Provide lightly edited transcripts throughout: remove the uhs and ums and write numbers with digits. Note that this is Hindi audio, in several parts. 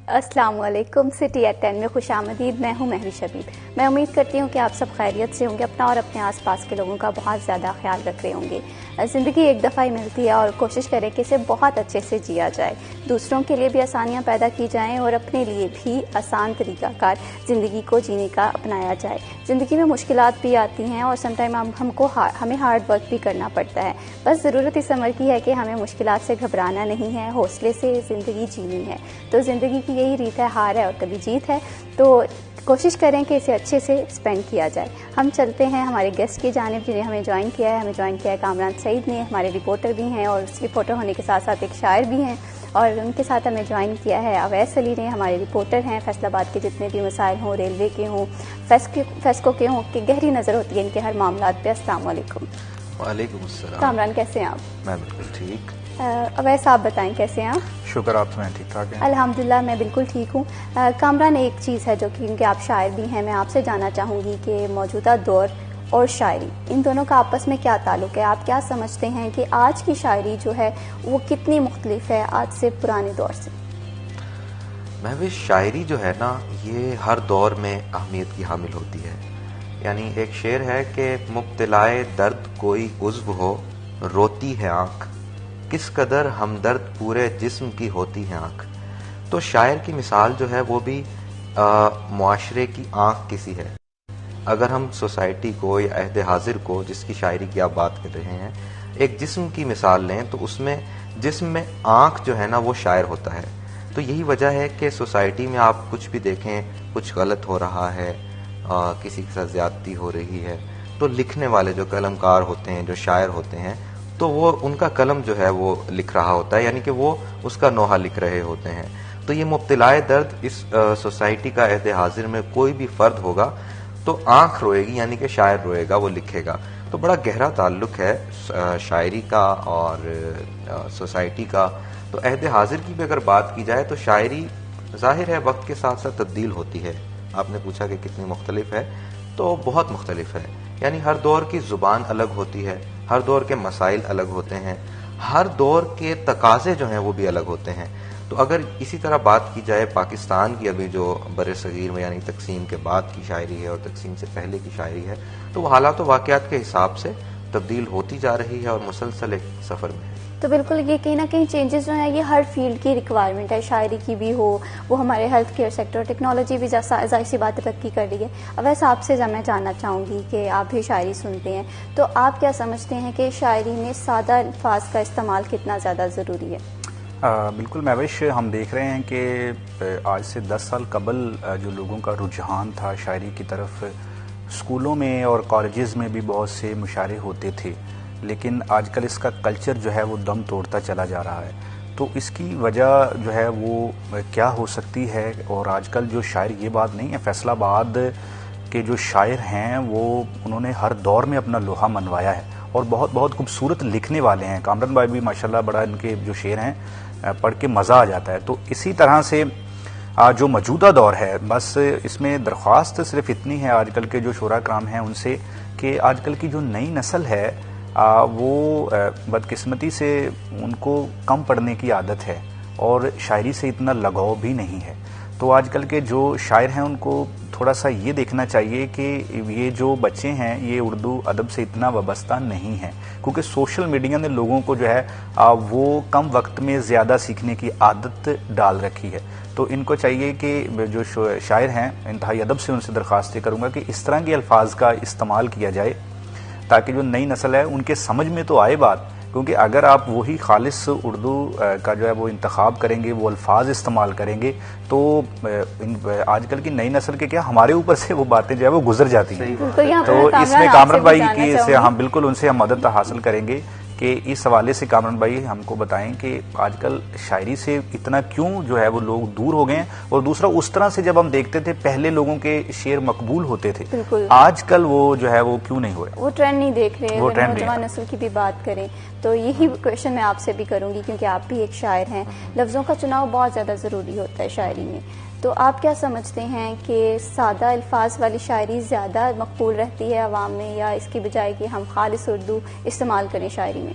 अस्सलाम वालेकुम। सिटी एट 10 में खुशामदीद। मैं हूं महविश हबीब। मैं उम्मीद करती हूं कि आप सब खैरियत से होंगे, अपना और अपने आसपास के लोगों का बहुत ज़्यादा ख्याल रख रहे होंगे। ज़िंदगी एक दफ़ा ही मिलती है और कोशिश करें कि इसे बहुत अच्छे से जिया जाए, दूसरों के लिए भी आसानियाँ पैदा की जाएँ और अपने लिए भी आसान तरीक़ाकार ज़िंदगी को जीने का अपनाया जाए। ज़िंदगी में मुश्किलात भी आती हैं और समटाइम हमें हार्ड वर्क भी करना पड़ता है। बस ज़रूरत इस अमर की है कि हमें मुश्किलात से घबराना नहीं है, हौसले से ज़िंदगी जीनी है। तो ज़िंदगी की यही रीत है, हार है और कभी जीत है। तो कोशिश करें कि इसे अच्छे से स्पेंड किया जाए। हम चलते हैं हमारे गेस्ट की जानिब, जिन्हें हमें ज्वाइन किया है कामरान सईद ने। हमारे रिपोर्टर भी हैं और रिपोर्टर होने के साथ साथ एक शायर भी हैं, और उनके साथ हमें ज्वाइन किया है अवैस अली ने। हमारे रिपोर्टर हैं, फैसलाबाद के जितने भी मसाइल हों, रेलवे के हों, फेस्को के हों, कि गहरी नज़र होती है इनके हर मामला पे। अस्सलाम वालेकुम। वालेकुम अस्सलाम। कामरान कैसे हैं आप? मैं बिल्कुल ठीक। अवैस आप बताएं कैसे हैं आप? शुक्र, आप सुनाएं ठीक ठाक हैं? अल्हम्दुलिल्लाह मैं बिल्कुल ठीक हूँ। कामरान, एक चीज़ है जो कि क्योंकि आप शायर भी हैं, मैं आपसे जानना चाहूँगी कि मौजूदा दौर और शायरी, इन दोनों का आपस में क्या ताल्लुक़ है? आप क्या समझते हैं कि आज की शायरी जो है वो कितनी मुख्तलिफ है आज से पुराने दौर से? महविश, शायरी जो है ना, ये हर दौर में अहमियत की हामिल होती है। यानी एक शेर है कि मुब्तलाए दर्द कोई उज़्व हो, रोती है आँख, किस कदर हमदर्द पूरे जिस्म की होती है आँख। तो शायर की मिसाल जो है वो भी मुआशरे की आँख किसी है। अगर हम सोसाइटी को या अहद हाजिर को, जिसकी शायरी की आप बात कर रहे हैं, एक जिस्म की मिसाल लें तो उसमें जिस्म में आँख जो है ना वो शायर होता है। तो यही वजह है कि सोसाइटी में आप कुछ भी देखें, कुछ गलत हो रहा है, किसी के साथ ज्यादती हो रही है, तो लिखने वाले जो कलमकार होते हैं, जो शायर होते हैं, तो वो उनका कलम जो है वो लिख रहा होता है, यानी कि वो उसका नोहा लिख रहे होते हैं। तो ये मुब्तलाए दर्द इस सोसाइटी का अहद हाजिर में कोई भी फर्द होगा तो आंख रोएगी, यानी कि शायर रोएगा, वो लिखेगा। तो बड़ा गहरा ताल्लुक है शायरी का और सोसाइटी का। तो अहद हाजिर की भी अगर बात की जाए तो शायरी जाहिर है वक्त के साथ साथ तब्दील होती है। आपने पूछा कि कितनी मुख्तलिफ है, तो बहुत मुख्तलिफ है। यानी हर दौर की ज़ुबान अलग होती है, हर दौर के मसाइल अलग होते हैं, हर दौर के तकाजे जो हैं वो भी अलग होते हैं। तो अगर इसी तरह बात की जाए पाकिस्तान की, अभी जो बर सगीर में यानी तकसीम के बाद की शायरी है और तकसीम से पहले की शायरी है, तो वो हालात व वाक़यात के हिसाब से तब्दील होती जा रही है और मुसलसल एक सफ़र में है। तो बिल्कुल ये कहीं ना कहीं चेंजेस जो हैं ये हर फील्ड की रिक्वायरमेंट है, शायरी की भी हो, वो हमारे हेल्थ केयर सेक्टर, टेक्नोलॉजी भी जाहिर सी बात तरक्की कर रही है। वैसे आपसे मैं जानना चाहूँगी कि आप भी शायरी सुनते हैं, तो आप क्या समझते हैं कि शायरी में सादा अल्फाज का इस्तेमाल कितना ज़्यादा ज़रूरी है? बिल्कुल महविश, हम देख रहे हैं कि आज से 10 साल कबल जो लोगों का रुझान था शायरी की तरफ, स्कूलों में और कॉलेजेस में भी बहुत से मुशायरे होते थे, लेकिन आजकल इसका कल्चर जो है वो दम तोड़ता चला जा रहा है। तो इसकी वजह जो है वो क्या हो सकती है? और आजकल जो शायर, ये बात नहीं है, फैसलाबाद के जो शायर हैं वो उन्होंने हर दौर में अपना लोहा मनवाया है और बहुत बहुत खूबसूरत लिखने वाले हैं। कामरान भाई भी माशाल्लाह बड़ा, इनके जो शेर हैं पढ़ के मज़ा आ जाता है। तो इसी तरह से जो मौजूदा दौर है, बस इसमें दरख्वास्त सिर्फ इतनी है आजकल के जो शोरा कराम हैं उनसे, कि आजकल की जो नई नस्ल है वो बदकिस्मती से उनको कम पढ़ने की आदत है और शायरी से इतना लगाव भी नहीं है। तो आजकल के जो शायर हैं उनको थोड़ा सा ये देखना चाहिए कि ये जो बच्चे हैं ये उर्दू अदब से इतना वाबस्ता नहीं है, क्योंकि सोशल मीडिया ने लोगों को जो है वो कम वक्त में ज़्यादा सीखने की आदत डाल रखी है। तो इनको चाहिए कि जो शायर हैं, इंतहाई अदब से उनसे दरख्वास्तें करूँगा कि इस तरह के अल्फाज का इस्तेमाल किया जाए ताकि जो नई नस्ल है उनके समझ में तो आए बात। क्योंकि अगर आप वही खालिस उर्दू का जो है वो इंतखाब करेंगे, वो अल्फाज इस्तेमाल करेंगे, तो आजकल की नई नस्ल के क्या हमारे ऊपर से वो बातें जो है वो गुजर जाती हैं। तो इसमें कामरान भाई की से हम बिल्कुल उनसे हम मदद हासिल करेंगे कि इस हवाले से कामरान भाई हमको बताएं कि आजकल शायरी से इतना क्यों जो है वो लोग दूर हो गए हैं, और दूसरा उस तरह से जब हम देखते थे पहले लोगों के शेर मकबूल होते थे, आजकल वो जो है वो क्यों नहीं हो रहे, वो ट्रेंड नहीं देख रहे। अगर नौजवान नस्ल की भी बात करें तो यही क्वेश्चन मैं आपसे भी करूंगी, क्योंकि आप भी एक शायर हैं। लफ्ज़ों का चुनाव बहुत ज़्यादा ज़रूरी होता है शायरी में, तो आप क्या समझते हैं कि सादा अल्फाज वाली शायरी ज़्यादा मकबूल रहती है अवाम में, या इसकी बजाय कि हम खालिस उर्दू इस्तेमाल करें शायरी में?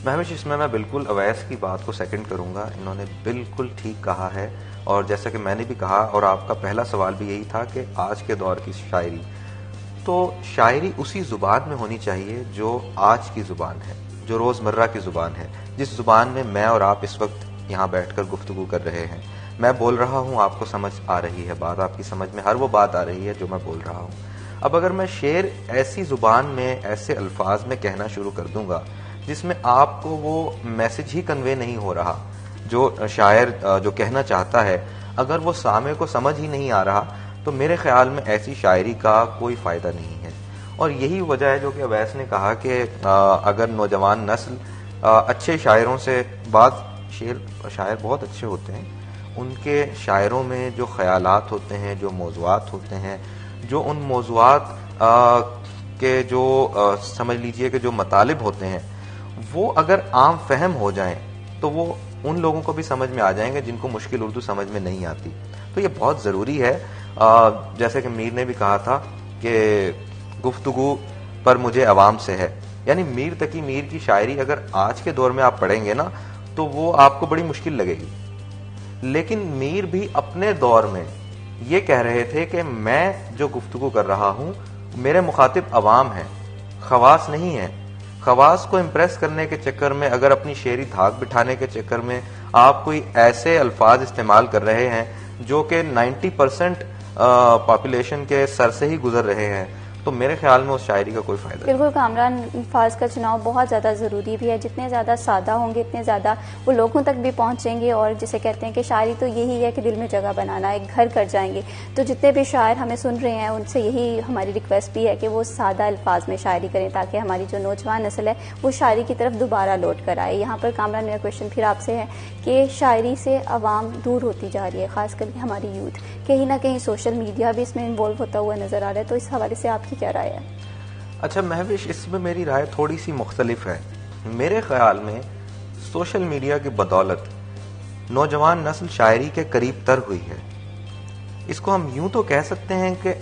महविश, इसमें मैं बिल्कुल अवैस की बात को सेकंड करूंगा। इन्होंने बिल्कुल ठीक कहा है और जैसा कि मैंने भी कहा, और आपका पहला सवाल भी यही था कि आज के दौर की शायरी, तो शायरी उसी जुबान में होनी चाहिए जो आज की जुबान है, जो रोजमर्रा की जुबान है, जिस जुबान में मैं और आप इस वक्त यहाँ बैठकर गुफ्तगू कर रहे हैं। मैं बोल रहा हूँ, आपको समझ आ रही है बात, आपकी समझ में हर वो बात आ रही है जो मैं बोल रहा हूँ। अब अगर मैं शेर ऐसी जुबान में, ऐसे अल्फाज में कहना शुरू कर दूंगा जिसमें आपको वो मैसेज ही कन्वे नहीं हो रहा जो शायर जो कहना चाहता है, अगर वो सामे को समझ ही नहीं आ रहा, तो मेरे ख्याल में ऐसी शायरी का कोई फायदा नहीं है। और यही वजह है जो कि अवैस ने कहा कि अगर नौजवान नस्ल अच्छे शायरों से, शायर बहुत अच्छे होते हैं, उनके शायरों में जो ख्यालात होते हैं, जो मौज़ूआत होते हैं, जो उन मौज़ूआत के जो समझ लीजिए कि जो मतालिब होते हैं, वो अगर आम फहम हो जाएं तो वो उन लोगों को भी समझ में आ जाएंगे जिनको मुश्किल उर्दू समझ में नहीं आती। तो ये बहुत ज़रूरी है। जैसे कि मीर ने भी कहा था कि गुफ्तगू पर मुझे अवाम से है, यानी मीर तकी मीर की शायरी अगर आज के दौर में आप पढ़ेंगे ना तो वो आपको बड़ी मुश्किल लगेगी। लेकिन मीर भी अपने दौर में ये कह रहे थे कि मैं जो गुफ्तगू कर रहा हूं मेरे मुखातिब अवाम हैं, खवास नहीं है। खवास को इम्प्रेस करने के चक्कर में, अगर अपनी शेरी धाक बिठाने के चक्कर में आप कोई ऐसे अल्फाज इस्तेमाल कर रहे हैं जो कि 90% पॉपुलेशन के सर से ही गुजर रहे हैं, तो मेरे ख्याल में उस शायरी का कोई फायदा नहीं। बिल्कुल कामरान, अल्फाज का चुनाव बहुत ज़्यादा ज़रूरी भी है। जितने ज़्यादा सादा होंगे इतने ज़्यादा वो लोगों तक भी पहुँचेंगे, और जिसे कहते हैं कि शायरी तो यही है कि दिल में जगह बनाना, एक घर कर जाएंगे। तो जितने भी शायर हमें सुन रहे हैं उनसे यही हमारी रिक्वेस्ट भी है कि वो सादा अल्फाज में शायरी करें, ताकि हमारी जो नौजवान नस्ल है वो शायरी की तरफ दोबारा लौट कर आए। यहाँ पर कामरान, मेरा क्वेश्चन फिर आपसे है कि शायरी से आवाम दूर होती जा रही है, ख़ासकर हमारी यूथ, कहीं ना कहीं सोशल मीडिया भी इसमें इन्वॉल्व होता हुआ नज़र आ रहा है, तो इस हवाले से आपकी क्या राय है? अच्छा महविश, इसमें मेरी राय थोड़ी सी मुख्तलिफ है। मेरे ख्याल में सोशल मीडिया की बदौलत नौजवान नस्ल शायरी के करीब तर हुई है। इसको हम यूं तो कह सकते हैं कि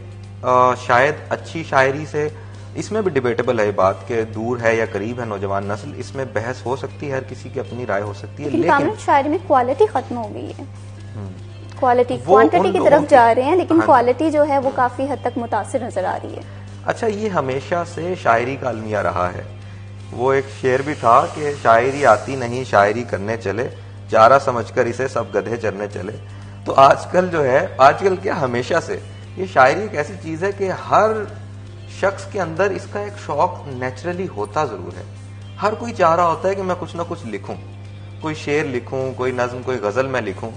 शायद अच्छी शायरी से, इसमें भी डिबेटेबल है बात कि दूर है या करीब है नौजवान नस्ल, इसमें बहस हो सकती है, हर किसी की अपनी राय हो सकती है। लेकिन शायरी में क्वालिटी खत्म हो गई है, क्वालिटी क्वांटिटी की तरफ जा रहे हैं, लेकिन क्वालिटी जो है वो काफी हद तक मुतासिर नजर आ रही है। अच्छा, ये हमेशा से शायरी का अलमिया रहा है। वो एक शेर भी था कि शायरी आती नहीं शायरी करने चले, चारा समझकर इसे सब गधे चरने चले। तो आजकल जो है, आजकल क्या हमेशा से ये शायरी एक ऐसी चीज है कि हर शख्स के अंदर इसका एक शौक नेचुरली होता जरूर है। हर कोई चाह रहा होता है कि मैं कुछ ना कुछ लिखूं, कोई शेर लिखूं, कोई नज्म, कोई गजल मैं लिखूं,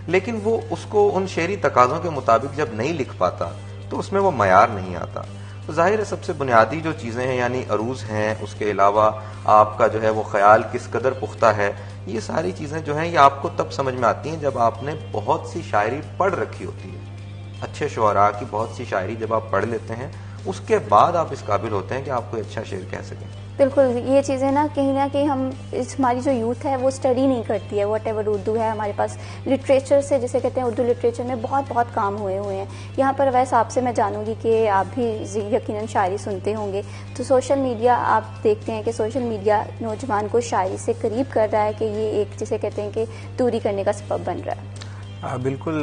लेकिन वो उसको उन शेरी तकाजों के मुताबिक जब नहीं लिख पाता तो उसमें वो मयार नहीं आता। तो जाहिर है सबसे बुनियादी जो चीज़ें हैं, यानी अरूज हैं, उसके अलावा आपका जो है वो ख्याल किस कदर पुख्ता है, ये सारी चीज़ें जो हैं ये आपको तब समझ में आती हैं जब आपने बहुत सी शायरी पढ़ रखी होती है। अच्छे शुअरा की बहुत सी शायरी जब आप पढ़ लेते हैं, उसके बाद आप इस काबिल होते हैं कि आप कोई अच्छा शेर कह सकें। बिल्कुल, ये चीज़ें ना कहीं हम हमारी जो यूथ है वो स्टडी नहीं करती है। वट एवर उर्दू है, हमारे पास लिटरेचर से, जिसे कहते हैं उर्दू लिटरेचर में बहुत काम हुए हैं। यहाँ पर वैसे आपसे मैं जानूंगी कि आप भी यकीनन शायरी सुनते होंगे, तो सोशल मीडिया आप देखते हैं कि सोशल मीडिया नौजवान को शायरी से करीब कर रहा है कि ये एक जिसे कहते हैं कि दूरी करने का सबब बन रहा है? बिल्कुल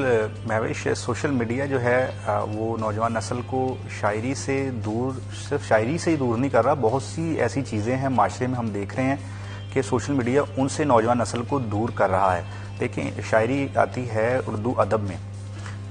महविश, सोशल मीडिया जो है वो नौजवान नस्ल को शायरी से दूर, सिर्फ शायरी से ही दूर नहीं कर रहा। बहुत सी ऐसी चीज़ें हैं माशरे में हम देख रहे हैं कि सोशल मीडिया उनसे नौजवान नस्ल को दूर कर रहा है। देखें, शायरी आती है उर्दू अदब में,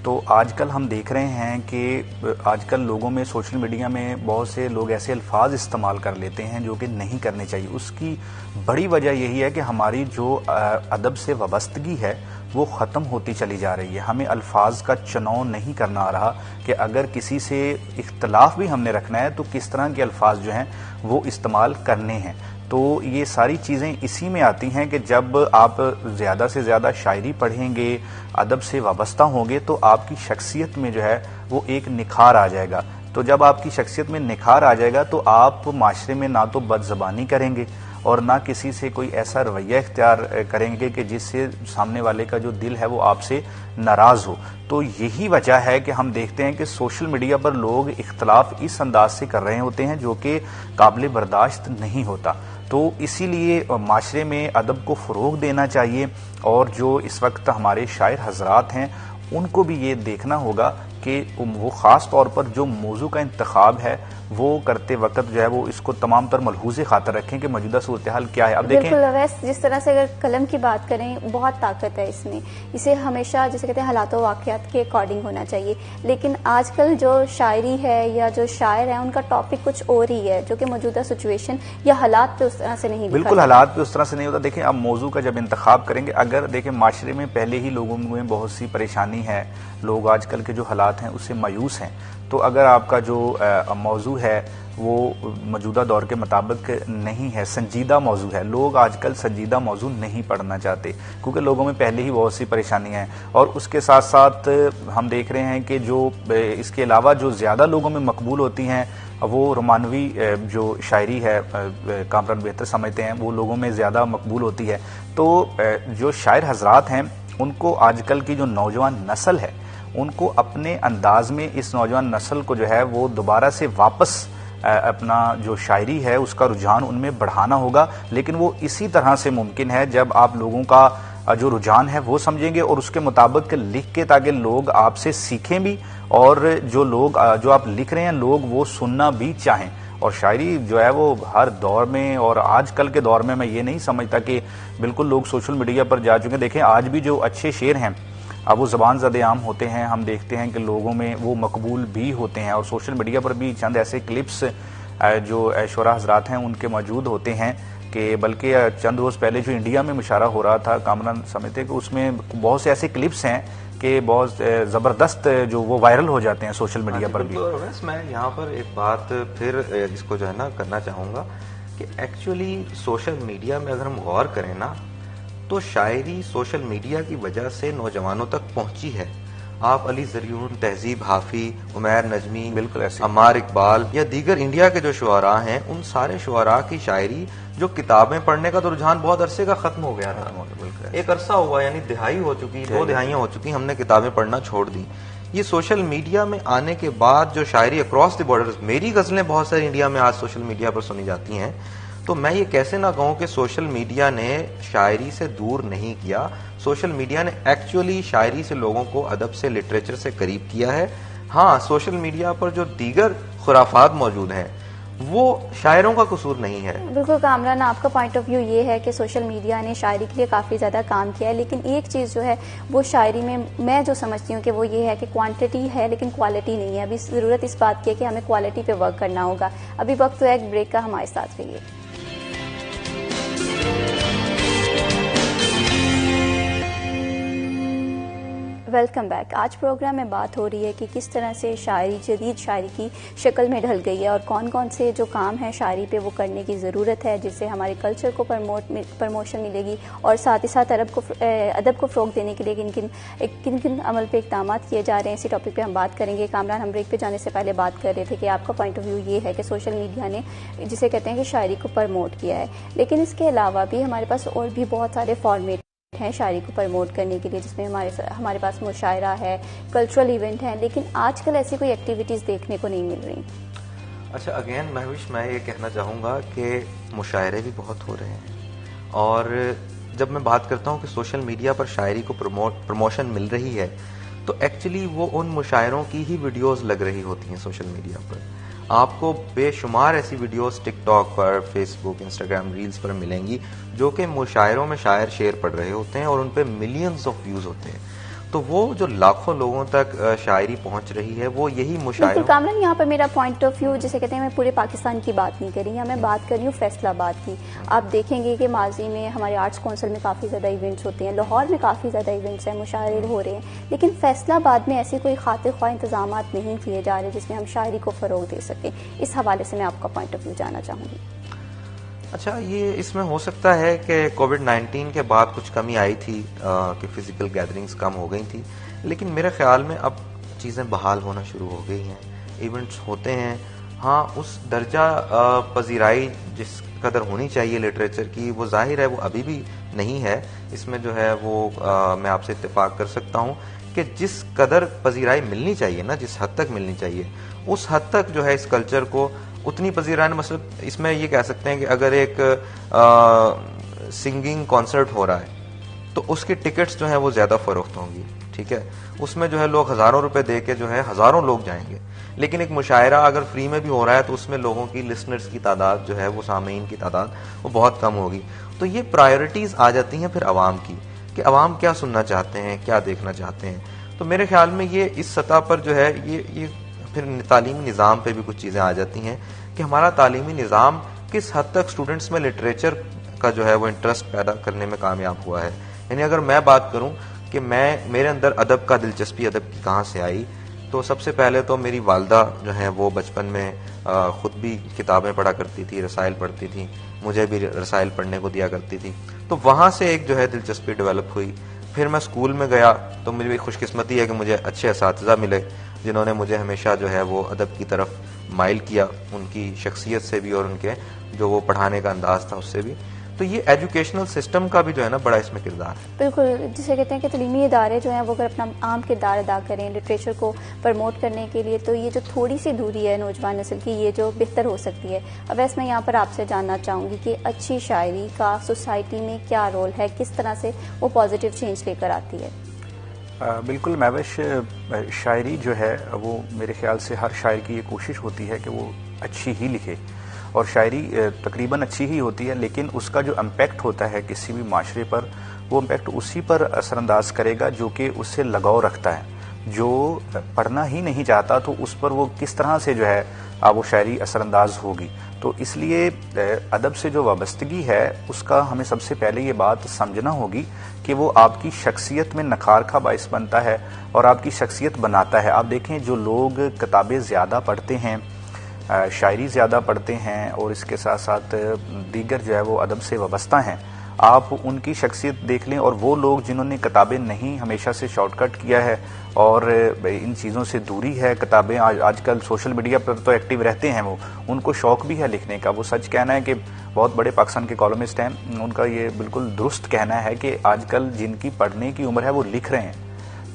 तो आजकल हम देख रहे हैं कि आजकल लोगों में, सोशल मीडिया में बहुत से लोग ऐसे अल्फाज इस्तेमाल कर लेते हैं जो कि नहीं करने चाहिए। उसकी बड़ी वजह यही है कि हमारी जो अदब से वाबस्तगी है वो ख़त्म होती चली जा रही है। हमें अल्फाज का चुनाव नहीं करना आ रहा कि अगर किसी से इख्तलाफ भी हमने रखना है तो किस तरह के अल्फाज जो हैं वो इस्तेमाल करने हैं। तो ये सारी चीज़ें इसी में आती हैं कि जब आप ज़्यादा से ज़्यादा शायरी पढ़ेंगे, अदब से वाबस्ता होंगे, तो आपकी शख्सियत में जो है वो एक निखार आ जाएगा। तो जब आपकी शख्सियत में निखार आ जाएगा तो आप माशरे में ना तो बदज़बानी करेंगे और ना किसी से कोई ऐसा रवैया इख्तियार करेंगे कि जिससे सामने वाले का जो दिल है वो आपसे नाराज़ हो। तो यही वजह है कि हम देखते हैं कि सोशल मीडिया पर लोग इख्तलाफ इस अंदाज से कर रहे होते हैं जो कि काबिल बर्दाश्त नहीं होता। तो इसीलिए माशरे में अदब को फ़रोग देना चाहिए, और जो इस वक्त हमारे शायर हजरात हैं उनको भी ये देखना होगा कि वो ख़ास तौर पर जो मौजू का इंतखाब है वो करते वक्त जो है वो इसको तमाम तर मलहूज़े खातर रखें कि मौजूदा सूरत हाल क्या है। अब देखें, बिल्कुल अवैस, जिस तरह से अगर कलम की बात करें बहुत ताकत है इसमें, इसे हमेशा जैसे कहते हैं हालात व वाक़यात के अकॉर्डिंग होना चाहिए। लेकिन आजकल जो शायरी है या जो शायर है उनका टॉपिक कुछ और ही है, जो कि मौजूदा सिचुएशन या हालात पे उस तरह से नहीं, बिल्कुल हालात पे उस तरह से नहीं होता। देखें, अब मौजू का जब इंतखाब करेंगे, अगर देखें माशरे में पहले ही लोगों में बहुत सी परेशानी है, लोग आजकल के जो हालात हैं उससे मायूस हैं, तो अगर आपका जो मौजू है वो मौजूदा दौर के मुताबिक नहीं है, संजीदा मौजू है, लोग आजकल संजीदा मौजू नहीं पढ़ना चाहते क्योंकि लोगों में पहले ही बहुत सी परेशानियां हैं। और उसके साथ साथ हम देख रहे हैं कि जो इसके अलावा जो ज़्यादा लोगों में मकबूल होती हैं वो रोमानवी जो शायरी है, कामरान बेहतर समझते हैं, वो लोगों में ज़्यादा मकबूल होती है। तो जो शायर हजरात हैं उनको आजकल की जो नौजवान नस्ल है उनको अपने अंदाज में इस नौजवान नस्ल को जो है वो दोबारा से वापस अपना जो शायरी है उसका रुझान उनमें बढ़ाना होगा। लेकिन वो इसी तरह से मुमकिन है जब आप लोगों का जो रुझान है वो समझेंगे और उसके मुताबिक लिख के, ताकि लोग आपसे सीखें भी और जो लोग जो आप लिख रहे हैं लोग वो सुनना भी चाहें। और शायरी जो है वो हर दौर में, और आजकल के दौर में मैं ये नहीं समझता कि बिल्कुल लोग सोशल मीडिया पर जा चुके हैं। देखें, आज भी जो अच्छे शेर हैं अब वो ज़बान ज़द आम होते हैं, हम देखते हैं कि लोगों में वो मकबूल भी होते हैं, और सोशल मीडिया पर भी चंद ऐसे क्लिप्स जो शुरा हजरात हैं उनके मौजूद होते हैं कि बल्कि चंद रोज़ पहले जो इंडिया में मुशारा हो रहा था, कामरान समझते कि उसमें बहुत से ऐसे क्लिप्स हैं कि बहुत ज़बरदस्त जो वो वायरल हो जाते हैं सोशल मीडिया पर भी। मैं यहाँ पर एक बात फिर इसको जो है ना करना चाहूँगा कि एक्चुअली सोशल मीडिया में अगर हम गौर करें ना तो शायरी सोशल मीडिया की वजह से नौजवानों तक पहुंची है। आप अली ज़रियून, तहजीब हाफी, उमैर नजमी, बिल्कुल ऐसे अम्मार इकबाल या दीगर इंडिया के जो शुआरा हैं उन सारे शुआरा की शायरी जो किताबें पढ़ने का तो रुझान बहुत अरसे का खत्म हो गया था, एक अरसा हुआ यानी दिहाई हो चुकी, 2 दिहाइयां हो चुकी, हमने किताबें पढ़ना छोड़ दी। ये सोशल मीडिया में आने के बाद जो शायरी अक्रॉस द बॉर्डर्स, मेरी गजलें बहुत सारी इंडिया में आज सोशल मीडिया पर सुनी जाती हैं, तो मैं ये कैसे ना कहूं कि सोशल मीडिया ने शायरी से दूर नहीं किया, सोशल मीडिया ने एक्चुअली शायरी से लोगों को अदब से, लिटरेचर से करीब किया है। हाँ, सोशल मीडिया पर जो दीगर खुराफात मौजूद हैं वो शायरों का कसूर नहीं है। बिल्कुल कामरान, आपका पॉइंट ऑफ व्यू ये है कि सोशल मीडिया ने शायरी के लिए काफ़ी ज़्यादा काम किया है, लेकिन एक चीज़ जो है वो शायरी में मैं जो समझती हूँ कि वो ये है कि क्वांटिटी है लेकिन क्वालिटी नहीं है। अभी ज़रूरत इस बात की है कि हमें क्वालिटी पे वर्क करना होगा। अभी वक्त तो एक ब्रेक का, हमारे साथ रहिए। Welcome back. आज प्रोग्राम में बात हो रही है कि किस तरह से शायरी जदीद शायरी की शक्ल में ढल गई है और कौन कौन से जो काम है शायरी पे वो करने की ज़रूरत है जिससे हमारे कल्चर को प्रमोशन मिलेगी और साथ ही साथ अदब को फ़रोग देने के लिए किन किन अमल पे इक़दाम किए जा रहे हैं। इसी टॉपिक पे हम बात करेंगे। कामरान, हम ब्रेक पे जाने से पहले बात कर रहे थे कि आपका पॉइंट ऑफ व्यू ये है कि सोशल मीडिया ने जिसे कहते हैं कि शायरी को प्रमोट किया है, लेकिन इसके अलावा भी हमारे पास और भी बहुत सारे फॉर्मेट हैं शायरी को प्रमोट करने के लिए, जिसमें हमारे पास मुशायरा है, कल्चरल इवेंट है, लेकिन आजकल ऐसी कोई एक्टिविटीज़ देखने को नहीं मिल रही। अच्छा, अगेन महविश, मैं ये कहना चाहूँगा कि मुशायरे भी बहुत हो रहे हैं, और जब मैं बात करता हूँ कि सोशल मीडिया पर शायरी को प्रमोशन मिल रही है तो एक्चुअली वो उन मुशायरों की ही वीडियोस लग रही होती हैं सोशल मीडिया पर। आपको बेशुमार ऐसी वीडियोस टिकटॉक पर, फेसबुक, इंस्टाग्राम रील्स पर मिलेंगी जो कि मुशायरों में शायर शेर पढ़ रहे होते हैं और उन पे मिलियंस ऑफ व्यूज होते हैं। तो वो जो लाखों लोगों तक शायरी पहुंच रही है वो यही मुशायरों। कामरान, यहाँ पर मेरा पॉइंट ऑफ व्यू जिसे कहते हैं, मैं पूरे पाकिस्तान की बात नहीं कर रही, मैं बात कर रही हूँ फैसलाबाद की। आप देखेंगे कि माजी में हमारे आर्ट्स काउंसिल में काफ़ी ज़्यादा इवेंट्स होते हैं, लाहौर में काफ़ी ज़्यादा इवेंट्स हैं, मुशायरे हो रहे हैं, लेकिन फैसलाबाद में ऐसे कोई खातिर ख्वाह इंतजाम नहीं किए जा रहे जिसमें हम शायरी को फ़रोग दे सकें। इस हवाले से मैं आपका पॉइंट ऑफ व्यू जानना चाहूँगी। अच्छा, ये इसमें हो सकता है कि कोविड-19 के बाद कुछ कमी आई थी कि फिजिकल गैदरिंग्स कम हो गई थी, लेकिन मेरे ख्याल में अब चीज़ें बहाल होना शुरू हो गई हैं, इवेंट्स होते हैं। हाँ, उस दर्जा पजीराई जिस कदर होनी चाहिए लिटरेचर की, वो जाहिर है वो अभी भी नहीं है। इसमें जो है वो मैं आपसे इत्तेफाक कर सकता हूँ कि जिस कदर पजीराई मिलनी चाहिए ना, जिस हद तक मिलनी चाहिए, उस हद तक जो है इस कल्चर को उतनी पजीरान, मतलब इसमें ये कह सकते हैं कि अगर एक सिंगिंग कॉन्सर्ट हो रहा है तो उसकी टिकट्स जो है वो ज्यादा फरोख्त होंगी, ठीक है, उसमें जो है लोग हजारों रुपए दे के जो है हजारों लोग जाएंगे। लेकिन एक मुशायरा अगर फ्री में भी हो रहा है तो उसमें लोगों की, लिसनर्स की तादाद जो है वो, सामीन की तादाद वो बहुत कम होगी। तो ये प्रायोरिटीज आ जाती हैं फिर अवाम की, कि अवाम क्या सुनना चाहते हैं, क्या देखना चाहते हैं। तो मेरे ख्याल में ये इस सतह पर जो है ये फिर तालीमी निज़ाम पे भी कुछ चीज़ें आ जाती हैं कि हमारा तालीमी निज़ाम किस हद तक स्टूडेंट्स में लिटरेचर का जो है वो इंटरेस्ट पैदा करने में कामयाब हुआ है। यानी अगर मैं बात करूं कि मेरे अंदर अदब का दिलचस्पी, अदब की कहाँ से आई, तो सबसे पहले तो मेरी वालदा जो है वो बचपन में खुद भी किताबें पढ़ा करती थी, रसाइल पढ़ती थी, मुझे भी रसाइल पढ़ने को दिया करती थी। तो वहाँ से एक जो है दिलचस्पी डेवलप हुई। फिर मैं स्कूल में गया तो मेरी भी खुशकिस्मती है कि मुझे अच्छे असातिज़ा मिले जिन्होंने मुझे हमेशा जो है वो अदब की तरफ माइल किया, उनकी शख्सियत से भी और उनके जो वो पढ़ाने का अंदाज था उससे भी। तो ये एजुकेशनल सिस्टम का भी जो है ना बड़ा इसमें किरदार है। बिल्कुल, जिसे कहते हैं कि तलीमी इदारे जो हैं वो अगर अपना आम किरदार अदा करें लिटरेचर को प्रमोट करने के लिए, तो ये जो थोड़ी सी दूरी है नौजवान नस्ल की, ये जो बेहतर हो सकती है। अब वैसे मैं यहाँ पर आपसे जानना चाहूँगी कि अच्छी शायरी का सोसाइटी में क्या रोल है, किस तरह से वो पॉजिटिव चेंज लेकर आती है? बिल्कुल महविश, शायरी जो है वो मेरे ख्याल से हर शायर की ये कोशिश होती है कि वो अच्छी ही लिखे, और शायरी तकरीबन अच्छी ही होती है, लेकिन उसका जो इम्पैक्ट होता है किसी भी माशरे पर, वो इम्पैक्ट उसी पर असरअंदाज करेगा जो कि उससे लगाव रखता है। जो पढ़ना ही नहीं चाहता तो उस पर वो किस तरह से जो है वो शायरी असरअंदाज होगी। तो इसलिए अदब से जो वाबस्तगी है उसका हमें सबसे पहले ये बात समझना होगी कि वो आपकी शख्सियत में नखार का बाइस बनता है और आपकी शख्सियत बनाता है। आप देखें, जो लोग किताबें ज़्यादा पढ़ते हैं, शायरी ज़्यादा पढ़ते हैं और इसके साथ साथ दीगर जो है वो अदब से वाबस्ता हैं, आप उनकी शख्सियत देख लें। और वो लोग जिन्होंने किताबें नहीं हमेशा से शॉर्टकट किया है और इन चीज़ों से दूरी है, किताबें आजकल सोशल मीडिया पर तो एक्टिव रहते हैं, वो उनको शौक़ भी है लिखने का। वो सच कहना है कि बहुत बड़े पाकिस्तान के कॉलमिस्ट हैं, उनका ये बिल्कुल दुरुस्त कहना है कि आजकल जिनकी पढ़ने की उम्र है वो लिख रहे हैं।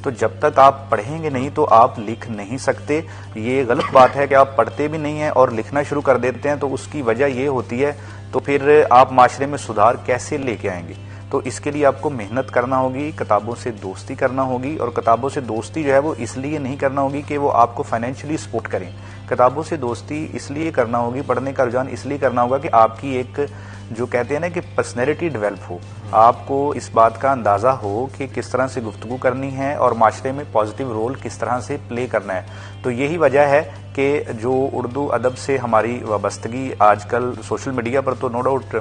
तो जब तक आप पढ़ेंगे नहीं तो आप लिख नहीं सकते। ये गलत बात है कि आप पढ़ते भी नहीं हैं और लिखना शुरू कर देते हैं, तो उसकी वजह ये होती है, तो फिर आप माशरे में सुधार कैसे लेके आएंगे? तो इसके लिए आपको मेहनत करना होगी, किताबों से दोस्ती करना होगी। और किताबों से दोस्ती जो है वो इसलिए नहीं करना होगी कि वो आपको फाइनेंशियली सपोर्ट करें। किताबों से दोस्ती इसलिए करना होगी, पढ़ने का रुझान इसलिए करना होगा कि आपकी एक जो कहते हैं ना कि पर्सनैलिटी डेवलप हो, आपको इस बात का अंदाज़ा हो कि किस तरह से गुफ्तगू करनी है और माशरे में पॉजिटिव रोल किस तरह से प्ले करना है। तो यही वजह है कि जो उर्दू अदब से हमारी वाबस्तगी आजकल सोशल मीडिया पर तो नो डाउट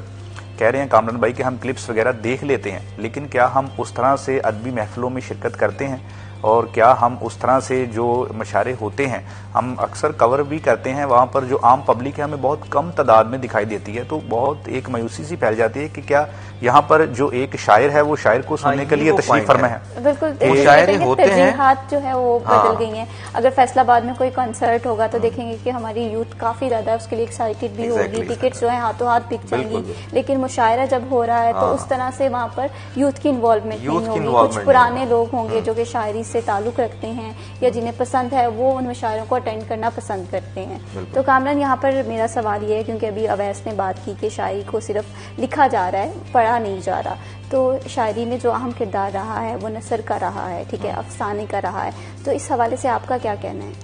कह रहे हैं कामरान भाई कि हम क्लिप्स वगैरह देख लेते हैं, लेकिन क्या हम उस तरह से अदबी महफिलों में शिरकत करते हैं? और क्या हम उस तरह से जो मशारे होते हैं हम अक्सर कवर भी करते हैं, वहाँ पर जो आम पब्लिक है हमें बहुत कम तादाद में दिखाई देती है। तो बहुत एक मायूसी सी फैल जाती है कि क्या यहाँ पर जो एक शायर है वो शायर को सुनने के लिए तशरीफ फरमा है। बिल्कुल, शायर होते हैं, हाथ जो है वो बदल गई हैं। अगर फैसलाबाद में कोई कंसर्ट होगा तो देखेंगे कि हमारी यूथ काफी ज्यादा उसके लिए एक्साइटेड भी होगी, टिकट्स जो है हाथों हाथ बिक जाएंगी। लेकिन मुशायरा जब हो रहा है तो उस तरह से वहाँ पर यूथ की इन्वॉल्वमेंट नहीं होगी। कुछ पुराने लोग होंगे जो कि शायरी से ताल्लुक रखते हैं या जिन्हें पसंद है वो उन मुशायरों को अटेंड करना पसंद करते हैं। तो कामरान, यहाँ पर मेरा सवाल ये है, क्योंकि अभी अवैस ने बात की कि शायरी को सिर्फ लिखा जा रहा है, पढ़ा नहीं जा रहा, तो शायरी में जो अहम किरदार रहा है वो नसर का रहा है, ठीक है, अफसाने का रहा है। तो इस हवाले से आपका क्या कहना है?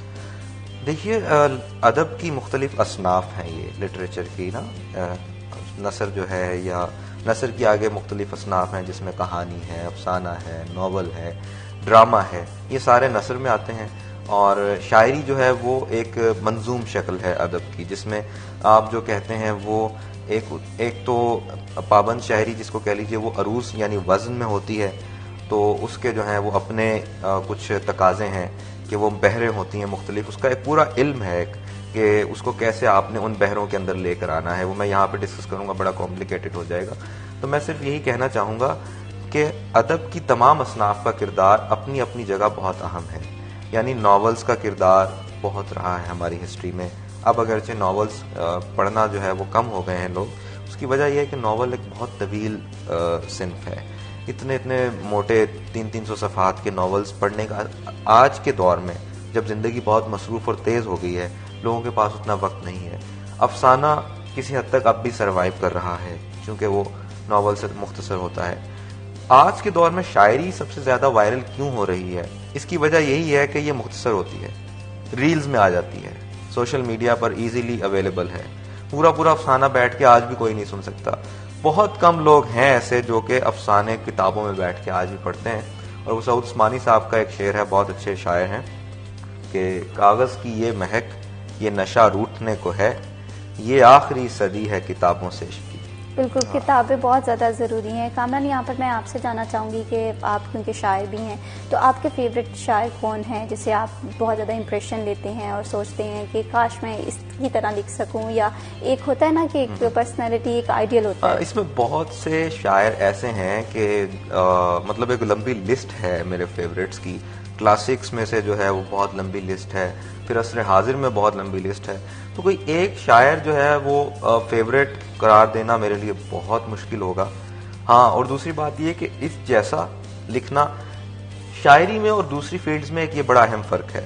देखिए, अदब की मुख्तलिफ असनाफ हैं ये लिटरेचर की ना। नसर जो है या नसर की आगे मुख्तलिफ असनाफ हैं जिसमें कहानी है, अफसाना है, नावल है, ड्रामा है, ये सारे नसर में आते हैं। और शायरी जो है वो एक मंजूम शक्ल है अदब की, जिसमें आप जो कहते हैं वो एक तो पाबंद शायरी जिसको कह लीजिए वो अरूस यानी वज़न में होती है, तो उसके जो है वो अपने कुछ तकाजे हैं कि वो बहरें होती हैं मुख्तलिफ, उसका एक पूरा इल्म है कि उसको कैसे आपने उन बहरों के अंदर लेकर आना है। वो मैं यहाँ पे डिस्कस करूँगा, बड़ा कॉम्प्लिकेटेड हो जाएगा। तो मैं सिर्फ यही कहना चाहूँगा कि अदब की तमाम असनाफ का किरदार अपनी अपनी जगह बहुत अहम है। यानी नॉवेल्स का किरदार बहुत रहा है हमारी हिस्ट्री में। अब अगरचे नॉवेल्स पढ़ना जो है वो कम हो गए हैं लोग, उसकी वजह यह है कि नॉवल एक बहुत तवील सिन्फ है। इतने मोटे 300-300 सफ़हात के नॉवेल्स पढ़ने का आज के दौर में, जब ज़िंदगी बहुत मसरूफ़ और तेज़ हो गई है, लोगों के पास उतना वक्त नहीं है। अफसाना किसी हद तक अब भी सरवाइव कर रहा है क्योंकि वो नॉवल से मुख्तसर होता है। आज के दौर में शायरी सबसे ज्यादा वायरल क्यों हो रही है? इसकी वजह यही है कि ये मुख्तसर होती है, रील्स में आ जाती है, सोशल मीडिया पर इजीली अवेलेबल है। पूरा पूरा अफसाना बैठ के आज भी कोई नहीं सुन सकता। बहुत कम लोग हैं ऐसे जो कि अफसाने किताबों में बैठ के आज भी पढ़ते हैं। और वो सऊद उस्मानी साहब का एक शेर है, बहुत अच्छे शायर हैं, कि कागज की ये महक, ये नशा रूठने को है, ये आखिरी सदी है किताबों से इश्क की। बिल्कुल, किताबें बहुत ज़्यादा ज़रूरी हैं। कामरान, यहाँ पर मैं आपसे जानना चाहूँगी कि आप क्योंकि शायर भी हैं, तो आपके फेवरेट शायर कौन हैं जिसे आप बहुत ज़्यादा इंप्रेशन लेते हैं और सोचते हैं कि काश मैं इसकी तरह लिख सकूँ? या एक होता है ना कि एक पर्सनैलिटी, एक आइडियल होता है। इसमें बहुत से शायर ऐसे हैं कि मतलब एक लंबी लिस्ट है मेरे फेवरेट्स की। क्लासिक्स में से जो है वो बहुत लंबी लिस्ट है, फिर असर हाजिर में बहुत लंबी लिस्ट है। तो कोई एक शायर जो है वो फेवरेट करार देना मेरे लिए बहुत मुश्किल होगा। हाँ, और दूसरी बात ये कि इस जैसा लिखना शायरी में और दूसरी फील्ड्स में एक ये बड़ा अहम फर्क है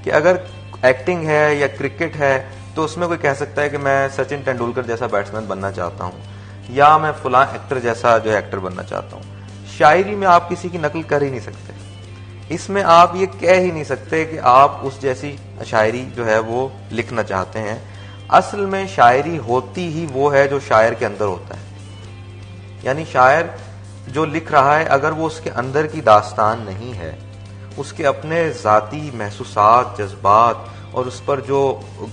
कि अगर एक्टिंग है या क्रिकेट है तो उसमें कोई कह सकता है कि मैं सचिन तेंदुलकर जैसा बैट्समैन बनना चाहता हूँ या मैं फलां एक्टर जैसा जो एक्टर बनना चाहता हूँ। शायरी में आप किसी की नकल कर ही नहीं सकते। इसमें आप ये कह ही नहीं सकते कि आप उस जैसी शायरी जो है वो लिखना चाहते हैं। असल में शायरी होती ही वो है जो शायर के अंदर होता है। यानी शायर जो लिख रहा है, अगर वो उसके अंदर की दास्तान नहीं है, उसके अपने जाती महसूसात, जज्बात और उस पर जो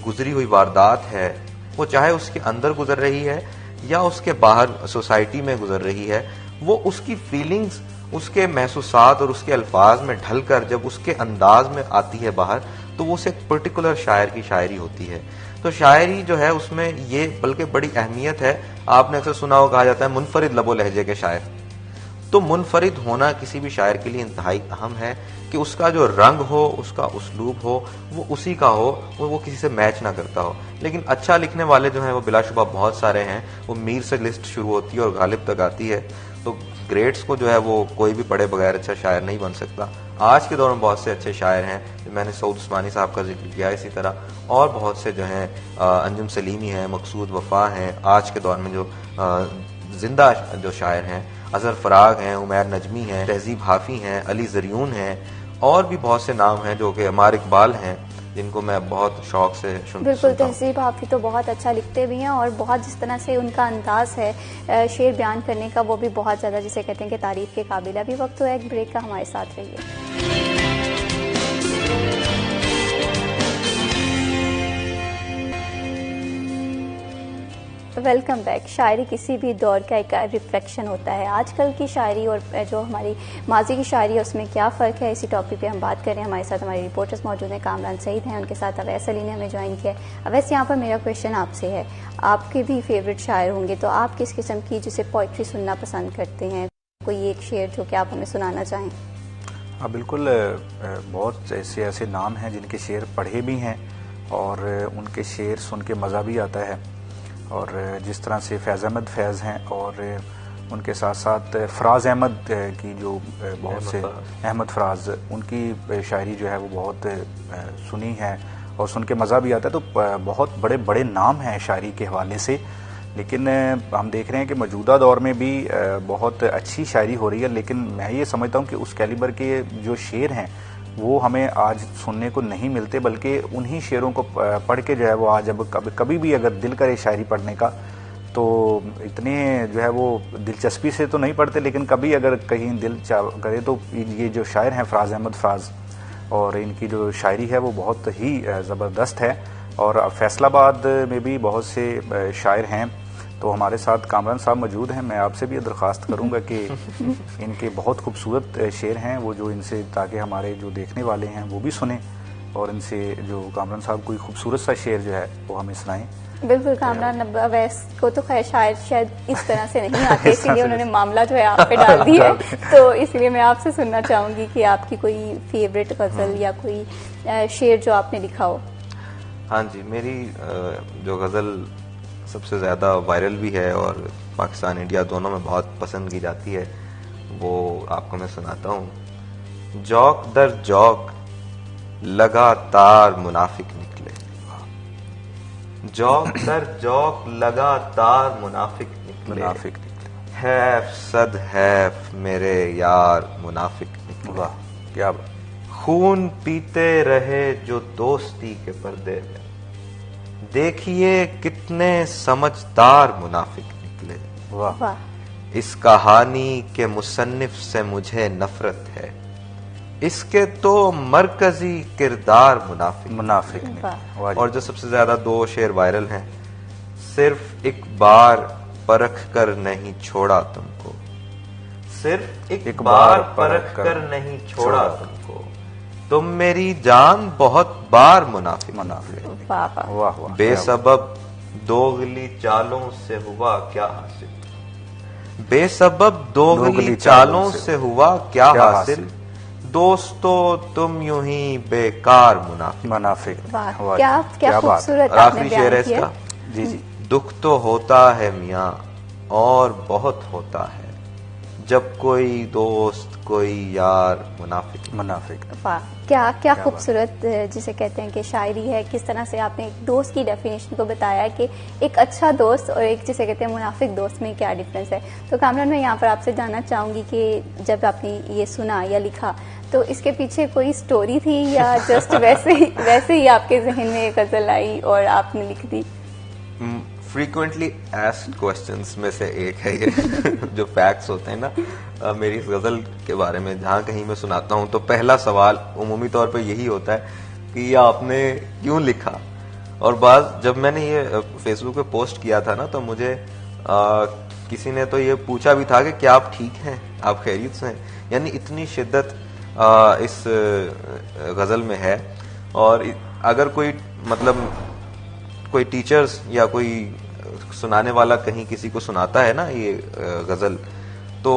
गुजरी हुई वारदात है, वो चाहे उसके अंदर गुजर रही है या उसके बाहर सोसाइटी में गुजर रही है, वो उसकी फीलिंग्स, उसके महसूसात और उसके अल्फाज में ढलकर जब उसके अंदाज में आती है बाहर, तो वो उसे एक पर्टिकुलर शायर की शायरी होती है। तो शायरी जो है उसमें ये बल्कि बड़ी अहमियत है। आपने अक्सर सुना हो, कहा जाता है मुनफरिद लबो लहजे के शायर। तो मुनफरिद होना किसी भी शायर के लिए इंतहाई अहम है कि उसका जो रंग हो, उसका उसलूब हो, वो उसी का हो, वो किसी से मैच ना करता हो। लेकिन अच्छा लिखने वाले जो हैं वो बिलाशुबा बहुत सारे हैं। वो मीर से लिस्ट शुरू होती है और गालिब तक आती है। तो ग्रेड्स को जो है वो कोई भी पढ़े बगैर अच्छा शायर नहीं बन सकता। आज के दौर में बहुत से अच्छे शायर हैं। मैंने सऊद उस्मानी साहब का जिक्र किया, इसी तरह और बहुत से जो हैं, अंजुम सलीमी हैं, मकसूद वफा हैं। आज के दौर में जो जिंदा जो शायर हैं, अजहर फराग हैं, उमैर नजमी हैं, तहजीब हाफी हैं, अली जरियून हैं, और भी बहुत से नाम हैं जो कि अमार इकबाल हैं, जिनको मैं बहुत शौक से सुनता हूँ। बिल्कुल, तहजीब हाफी तो बहुत अच्छा लिखते भी हैं और बहुत जिस तरह से उनका अंदाज है शेर बयान करने का, वो भी बहुत ज़्यादा जिसे कहते हैं कि तारीफ के काबिल है। अभी वक्त तो एक ब्रेक का, हमारे साथ रहिए। Welcome back. शायरी किसी भी दौर का एक रिफ्लेक्शन होता है। आजकल की शायरी और जो हमारी माजी की शायरी है उसमें क्या फ़र्क है, इसी टॉपिक पे हम बात करें। हमारे साथ हमारे रिपोर्टर्स मौजूद हैं। कामरान सईद हैं, उनके साथ अवैस अली ने हमें ज्वाइन किया है। अवैस, यहाँ पर मेरा क्वेश्चन आपसे है, आपके भी फेवरेट शायर होंगे, तो आप किस किस्म की जिसे पोइट्री सुनना पसंद करते हैं? कोई एक शेर जो कि आप हमें सुनाना चाहें? हाँ बिल्कुल, बहुत ऐसे नाम हैं जिनके शेर पढ़े भी हैं और उनके शेर सुन के मज़ा भी आता है। और जिस तरह से फैज़ अहमद फैज़ हैं और उनके साथ साथ फ़राज़ अहमद की जो बहुत से अहमद फ़राज़, उनकी शायरी जो है वो बहुत सुनी है और सुन के मज़ा भी आता है। तो बहुत बड़े बड़े नाम हैं शायरी के हवाले से। लेकिन हम देख रहे हैं कि मौजूदा दौर में भी बहुत अच्छी शायरी हो रही है, लेकिन मैं ये समझता हूँ कि उस कैलिबर के जो शेर हैं वो हमें आज सुनने को नहीं मिलते, बल्कि उन्हीं शेरों को पढ़ के जो है वो आज अब कभी भी अगर दिल करे शायरी पढ़ने का, तो इतने जो है वो दिलचस्पी से तो नहीं पढ़ते, लेकिन कभी अगर कहीं दिल करे तो ये जो शायर हैं फ़राज़ अहमद फ़राज़, और इनकी जो शायरी है वो बहुत ही ज़बरदस्त है। और फैसलाबाद में भी बहुत से शायर हैं। तो हमारे साथ कामरान साहब मौजूद हैं। मैं आपसे भी दरख्वास्त करूंगा कि इनके बहुत खूबसूरत शेर हैं वो जो इनसे, ताकि हमारे जो देखने वाले हैं वो भी सुने और इनसे जो कामरान साहब कोई खूबसूरत सा शेर जो है वो हमें सुनाएं। बिल्कुल कामरान, अवैस को तो खैर शायद इस तरह से नहीं आते, इसीलिए उन्होंने मामला जो है आप पे डाल दिया है। तो इसलिए मैं आपसे सुनना चाहूंगी कि आपकी कोई फेवरेट गज़ल या कोई शेर जो आपने लिखा हो। हाँ जी, मेरी जो गज़ल सबसे ज़्यादा वायरल भी है और पाकिस्तान इंडिया दोनों में बहुत पसंद की जाती है, वो आपको मैं सुनाता हूँ। जौक दर जौक लगातार मुनाफिक निकले, जौक दर जौक लगातार मुनाफिक निकले, मुनाफिक निकले। हैफ सद हैफ मेरे यार मुनाफिक निकले। वाह क्या बात। खून पीते रहे जो दोस्ती के पर्दे में, देखिए कितने समझदार मुनाफिक निकले। वाह वाह इस कहानी के मुसन्निफ से मुझे नफरत है, इसके तो मरकजी किरदार मुनाफिक मुनाफिक निकले। वाह जी। और जो सबसे ज्यादा 2 शेर वायरल हैं, सिर्फ एक बार परख कर नहीं छोड़ा तुमको, सिर्फ एक बार परख कर नहीं छोड़ा तुमको, तुम मेरी जान बहुत बार मुनाफिक मुनाफिक। वाह वाह वाह वाह। बेसबब दोगली चालों से हुआ क्या हासिल, बेसबब दोगली चालों से हुआ क्या हासिल, दोस्तों तुम यूं ही बेकार मुनाफिक। मुनाफिक। वाह वाह क्या जी, क्या बात। खूबसूरत और आपने आखिरी शेर है बयान इसका, किया। जी जी। दुख तो होता है मियाँ और बहुत होता है, जब कोई दोस्त कोई यार मुनाफिक। मुनाफिक। वाह क्या क्या बात। खूबसूरत जिसे कहते हैं कि शायरी है। किस तरह से आपने एक दोस्त की डेफिनेशन को बताया कि एक अच्छा दोस्त और एक जिसे कहते हैं मुनाफिक दोस्त में क्या डिफरेंस है। तो कामरान मैं यहाँ पर आपसे जानना चाहूंगी कि जब आपने ये सुना या लिखा तो इसके पीछे कोई स्टोरी थी या जस्ट वैसे ही आपके जहन में गजल आई और आपने लिख दी? फ्रीक्वेंटली एस्क्ड क्वेश्चंस में से एक है ये जो फैक्ट्स होते हैं ना मेरी इस गजल के बारे में, जहाँ कहीं मैं सुनाता हूँ तो पहला सवाल उमूमी तौर पे यही होता है कि ये आपने क्यों लिखा। और बात जब मैंने ये फेसबुक पे पोस्ट किया था ना तो मुझे किसी ने तो ये पूछा भी था कि क्या आप ठीक हैं, आप खैरियत से हैं, यानी इतनी शिद्दत इस गजल में है। और अगर कोई मतलब कोई टीचर्स या कोई सुनाने वाला कहीं किसी को सुनाता है ना ये गजल, तो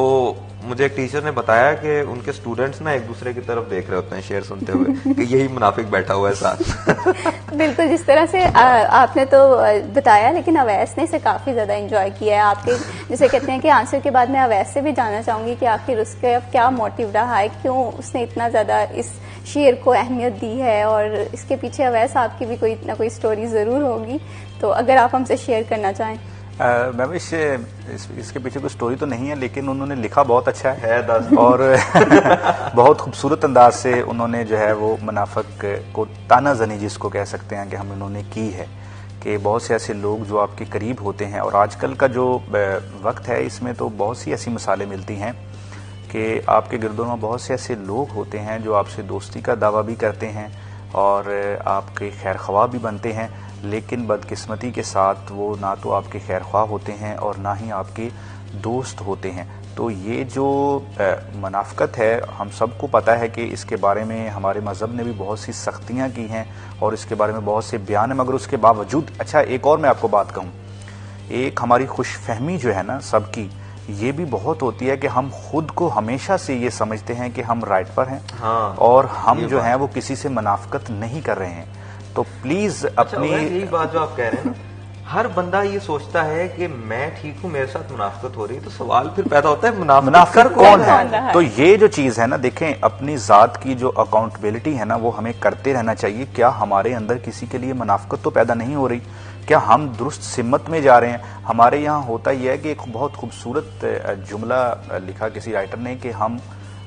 मुझे एक टीचर ने बताया कि उनके स्टूडेंट्स ना एक दूसरे की तरफ देख रहे होते हैं शेर सुनते हुए कि यही मुनाफिक बैठा हुआ है साथ। बिल्कुल जिस तरह से आपने तो बताया, लेकिन अवैस ने इसे काफी ज्यादा एंजॉय किया है। आपके जिसे कहते हैं कि आंसर के बाद मैं अवैस से भी जानना चाहूंगी कि आखिर उसका क्या मोटिव रहा है, क्यों उसने इतना ज्यादा इस शेर को अहमियत दी है, और इसके पीछे अवैस आपकी भी कोई ना कोई स्टोरी जरूर होगी, तो अगर आप हमसे शेयर करना चाहें। महविश इसके पीछे कोई स्टोरी तो नहीं है, लेकिन उन्होंने लिखा बहुत अच्छा है और बहुत खूबसूरत अंदाज से उन्होंने जो है वो मुनाफिक को तानाजनी जिसको कह सकते हैं कि हम इन्होंने की है कि बहुत से ऐसे लोग जो आपके करीब होते हैं। और आजकल का जो वक्त है इसमें तो बहुत सी ऐसी मिसालें मिलती हैं कि आपके गिरदों में बहुत से ऐसे लोग होते हैं जो आपसे दोस्ती का दावा भी करते हैं और आपके खैर ख्वाह भी बनते हैं, लेकिन बदकिस्मती के साथ वो ना तो आपके खैर ख्वाह होते हैं और ना ही आपके दोस्त होते हैं। तो ये जो मुनाफिकत है हम सबको पता है कि इसके बारे में हमारे मज़हब ने भी बहुत सी सख्तियाँ की हैं और इसके बारे में बहुत से बयान है, मगर उसके बावजूद अच्छा एक और मैं आपको बात कहूँ, एक हमारी खुशफहमी जो है ना सबकी, ये भी बहुत होती है कि हम खुद को हमेशा से ये समझते हैं कि हम राइट पर हैं। हाँ, और हम जो हैं वो किसी से मुनाफिकत नहीं कर रहे हैं। तो प्लीज अपनी यही बात जो आप कह रहे हैं ना, हर बंदा ये सोचता है कि मैं ठीक हूँ, मेरे साथ मुनाफिकत हो रही है, तो सवाल फिर पैदा होता है मुनाफिक कौन है। तो ये जो चीज है ना, देखें अपनी जात की जो अकाउंटेबिलिटी है ना वो हमें करते रहना चाहिए। क्या हमारे अंदर किसी के लिए मुनाफिकत तो पैदा नहीं हो रही? क्या हम दुरुस्त सिमत में जा रहे हैं? हमारे यहाँ होता यह है कि एक बहुत खूबसूरत जुमला लिखा किसी राइटर ने कि हम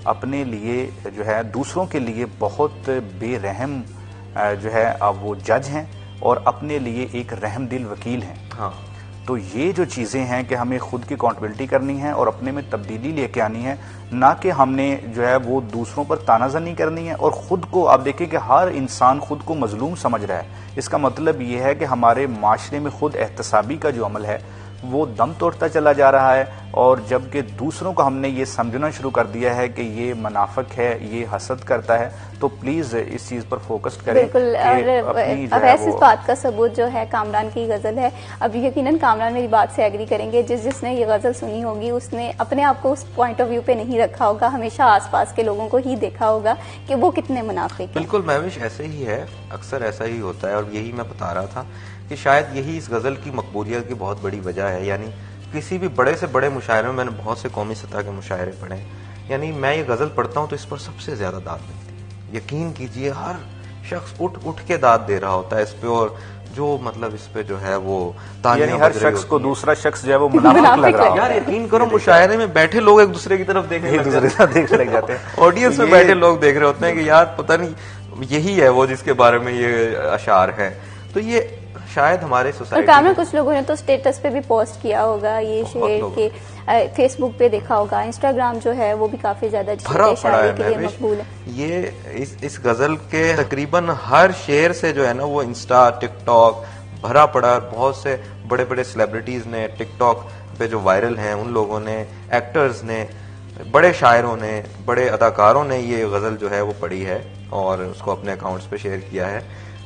अपने लिए जो है दूसरों के लिए बहुत बेरहम जो है अब वो जज हैं और अपने लिए एक रहम दिल वकील हैं। हाँ। तो ये जो चीज़ें हैं कि हमें खुद की अकाउंटेबिलिटी करनी है और अपने में तब्दीली लेके आनी है, ना कि हमने जो है वो दूसरों पर तानाज़नी करनी है। और ख़ुद को आप देखिए कि हर इंसान खुद को मजलूम समझ रहा है। इसका मतलब ये है कि हमारे माशरे में खुद एहतसाबी का जो अमल है वो दम तोड़ता चला जा रहा है, और जबकि दूसरों को हमने ये समझना शुरू कर दिया है कि ये मुनाफिक है, ये हसद करता है। तो प्लीज इस चीज पर फोकस करें। बिल्कुल। और वैसे इस बात का सबूत जो है कामरान की गजल है। अब यकीनन कामरान मेरी बात से एग्री करेंगे, जिसने ये गजल सुनी होगी उसने अपने आप को उस पॉइंट ऑफ व्यू पे नहीं रखा होगा, हमेशा आसपास के लोगों को ही देखा होगा कि वो कितने मुनाफिक हैं। बिल्कुल महविश ऐसे ही है, अक्सर ऐसा ही होता है। और यही मैं बता रहा था कि शायद यही इस गजल की मकबूलियत की बहुत बड़ी वजह है। यानी किसी भी बड़े से बड़े मुशायरे में, मैंने बहुत से कौमी सतह के मुशायरे पढ़े, यानी मैं ये गजल पढ़ता हूँ तो इस पर सबसे ज्यादा दाद मिलती है। यकीन कीजिए हर शख्स उठ उठ के दाद दे रहा होता है इस पे, और जो मतलब इस पे जो है वो यानी हर शख्स को दूसरा शख्स जो है वो मुनाफिक लग रहा है। यार यकीन करो मुशायरे में बैठे लोग एक दूसरे की तरफ देखने लग जाते हैं। ऑडियंस में बैठे लोग देख रहे होते हैं कि यार पता नहीं यही है वो जिसके बारे में ये अशार है। तो ये शायद हमारे सोसाइटी में कुछ लोगों ने तो स्टेटस पे भी पोस्ट किया होगा ये शेर के, फेसबुक पे देखा होगा, इंस्टाग्राम जो है वो भी काफी ज्यादा शायरी के लिए मकबूल है। ये इस गजल के तकरीबन हर शेर से जो है ना वो इंस्टा टिकटॉक भरा पड़ा। बहुत से बड़े बड़े सेलिब्रिटीज ने टिकटॉक पे जो वायरल हैं उन लोगों ने, एक्टर्स ने, बड़े शायरों ने, बड़े अदाकारों ने ये गजल जो है वो पढ़ी है और उसको अपने अकाउंट्स पे शेयर किया है।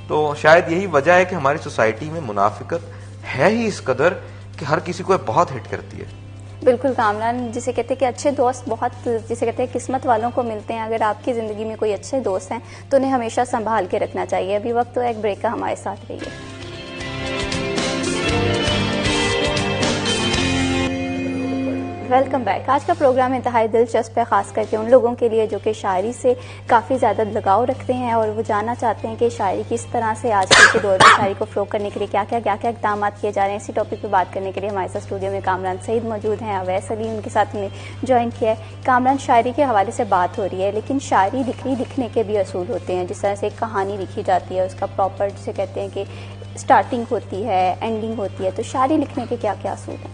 तो शायद यही वजह है कि हमारी सोसाइटी में मुनाफिकत है ही इस कदर कि हर किसी को बहुत हिट करती है। बिल्कुल कामरान, जिसे कहते हैं कि अच्छे दोस्त बहुत, जिसे कहते हैं किस्मत वालों को मिलते हैं। अगर आपकी जिंदगी में कोई अच्छे दोस्त हैं तो उन्हें हमेशा संभाल के रखना चाहिए। अभी वक्त तो एक ब्रेक का, हमारे साथ रहिए। Welcome back. आज का प्रोग्राम इंतहाई दिलचस्प है, खास करके उन लोगों के लिए जो कि शायरी से काफ़ी ज़्यादा लगाव रखते हैं और वो जानना चाहते हैं कि शायरी किस तरह से आजकल के दौर में शायरी को फ़रोग़ करने के लिए क्या क्या इक़दाम किए जा रहे हैं। इसी टॉपिक पे बात करने के लिए हमारे साथ स्टूडियो में कामरान सईद मौजूद हैं, अवैस अली उनके साथ में ज्वाइन किया है। कामरान, शायरी के हवाले से बात हो रही है, लेकिन शायरी लिखने के भी असूल होते हैं। जिस तरह से एक कहानी लिखी जाती है उसका प्रॉपर, जिसे कहते हैं कि स्टार्टिंग होती है, एंडिंग होती है, तो शायरी लिखने के क्या क्या असूल हैं?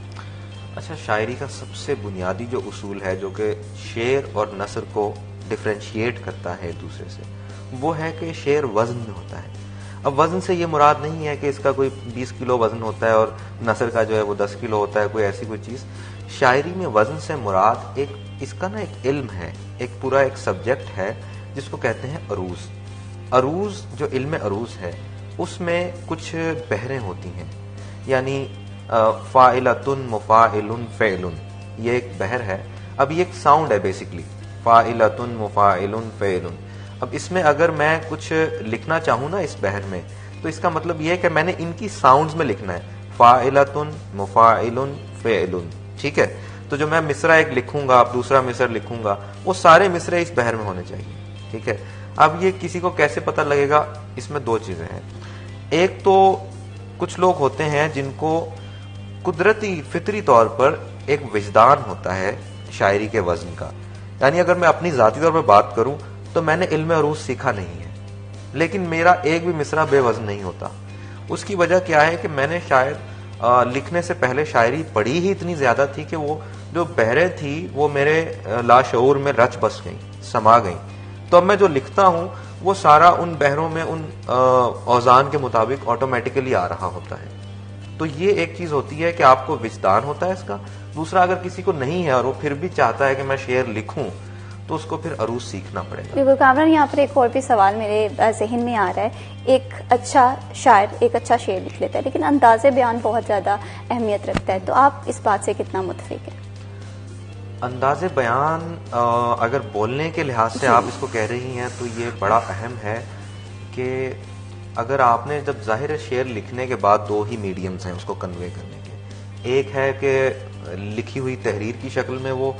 अच्छा, शायरी का सबसे बुनियादी जो उसूल है जो कि शेर और नसर को डिफ्रेंशिएट करता है एक दूसरे से, वो है कि शेर वज़न में होता है। अब वज़न से ये मुराद नहीं है कि इसका कोई 20 किलो वज़न होता है और नसर का जो है वो 10 किलो होता है, कोई ऐसी कोई चीज़। शायरी में वज़न से मुराद एक इसका ना एक इल्म है, एक पूरा एक सब्जेक्ट है जिसको कहते हैं अरूज़। अरूज़ जो इल्म अरूज़ है उसमें कुछ बहरें होती हैं, यानी फ़ाइलतुन मुफ़ाइलुन फ़ेलुन, ये एक बहर है। अब ये एक साउंड है बेसिकली, फ़ाइलतुन मुफ़ाइलुन फ़ेलुन। अब इसमें अगर मैं कुछ लिखना चाहूँ ना इस बहर में, तो इसका मतलब ये है कि मैंने इनकी साउंड्स में लिखना है, फ़ाइलतुन मुफ़ाइलुन फ़ेलुन, ठीक है। तो जो मैं मिसरा एक लिखूंगा, अब दूसरा मिसर लिखूंगा, वो सारे मिसरे इस बहर में होने चाहिए, ठीक है। अब ये किसी को कैसे पता लगेगा, इसमें दो चीज़ें हैं। एक तो कुछ लोग होते हैं जिनको कुदरती फितरी तौर पर एक विजदान होता है शायरी के वज़न का। यानी अगर मैं अपनी ज़ाती तौर पर बात करूं तो मैंने इल्म अरूज़ सीखा नहीं है, लेकिन मेरा एक भी मिसरा बेवज़न नहीं होता। उसकी वजह क्या है कि मैंने शायद लिखने से पहले शायरी पढ़ी ही इतनी ज़्यादा थी कि वो जो बहरें थी वो मेरे लाशऊर में रच बस गई, समा गई। तो अब मैं जो लिखता हूँ वो सारा उन बहरों में उन औज़ान के मुताबिक ऑटोमेटिकली आ रहा होता है। तो ये एक चीज होती है कि आपको विजदान होता है इसका। दूसरा, अगर किसी को नहीं है और वो फिर भी चाहता है कि मैं शेर लिखूं, तो उसको फिर अरूज सीखना पड़ेगा। बिल्कुल कामरान, यहाँ पर एक और भी सवाल मेरे जहन में आ रहा है। एक अच्छा शायर एक अच्छा शेर लिख लेता है, लेकिन अंदाज़े बयान बहुत ज्यादा अहमियत रखता है, तो आप इस बात से कितना मुत्तफिक हैं? अंदाज़े बयान अगर बोलने के लिहाज से आप इसको कह रही हैं तो ये बड़ा अहम है कि अगर आपने, जब जाहिर है शेर लिखने के बाद दो ही मीडियम्स हैं उसको कन्वे करने के। एक है कि लिखी हुई तहरीर की शक्ल में, वो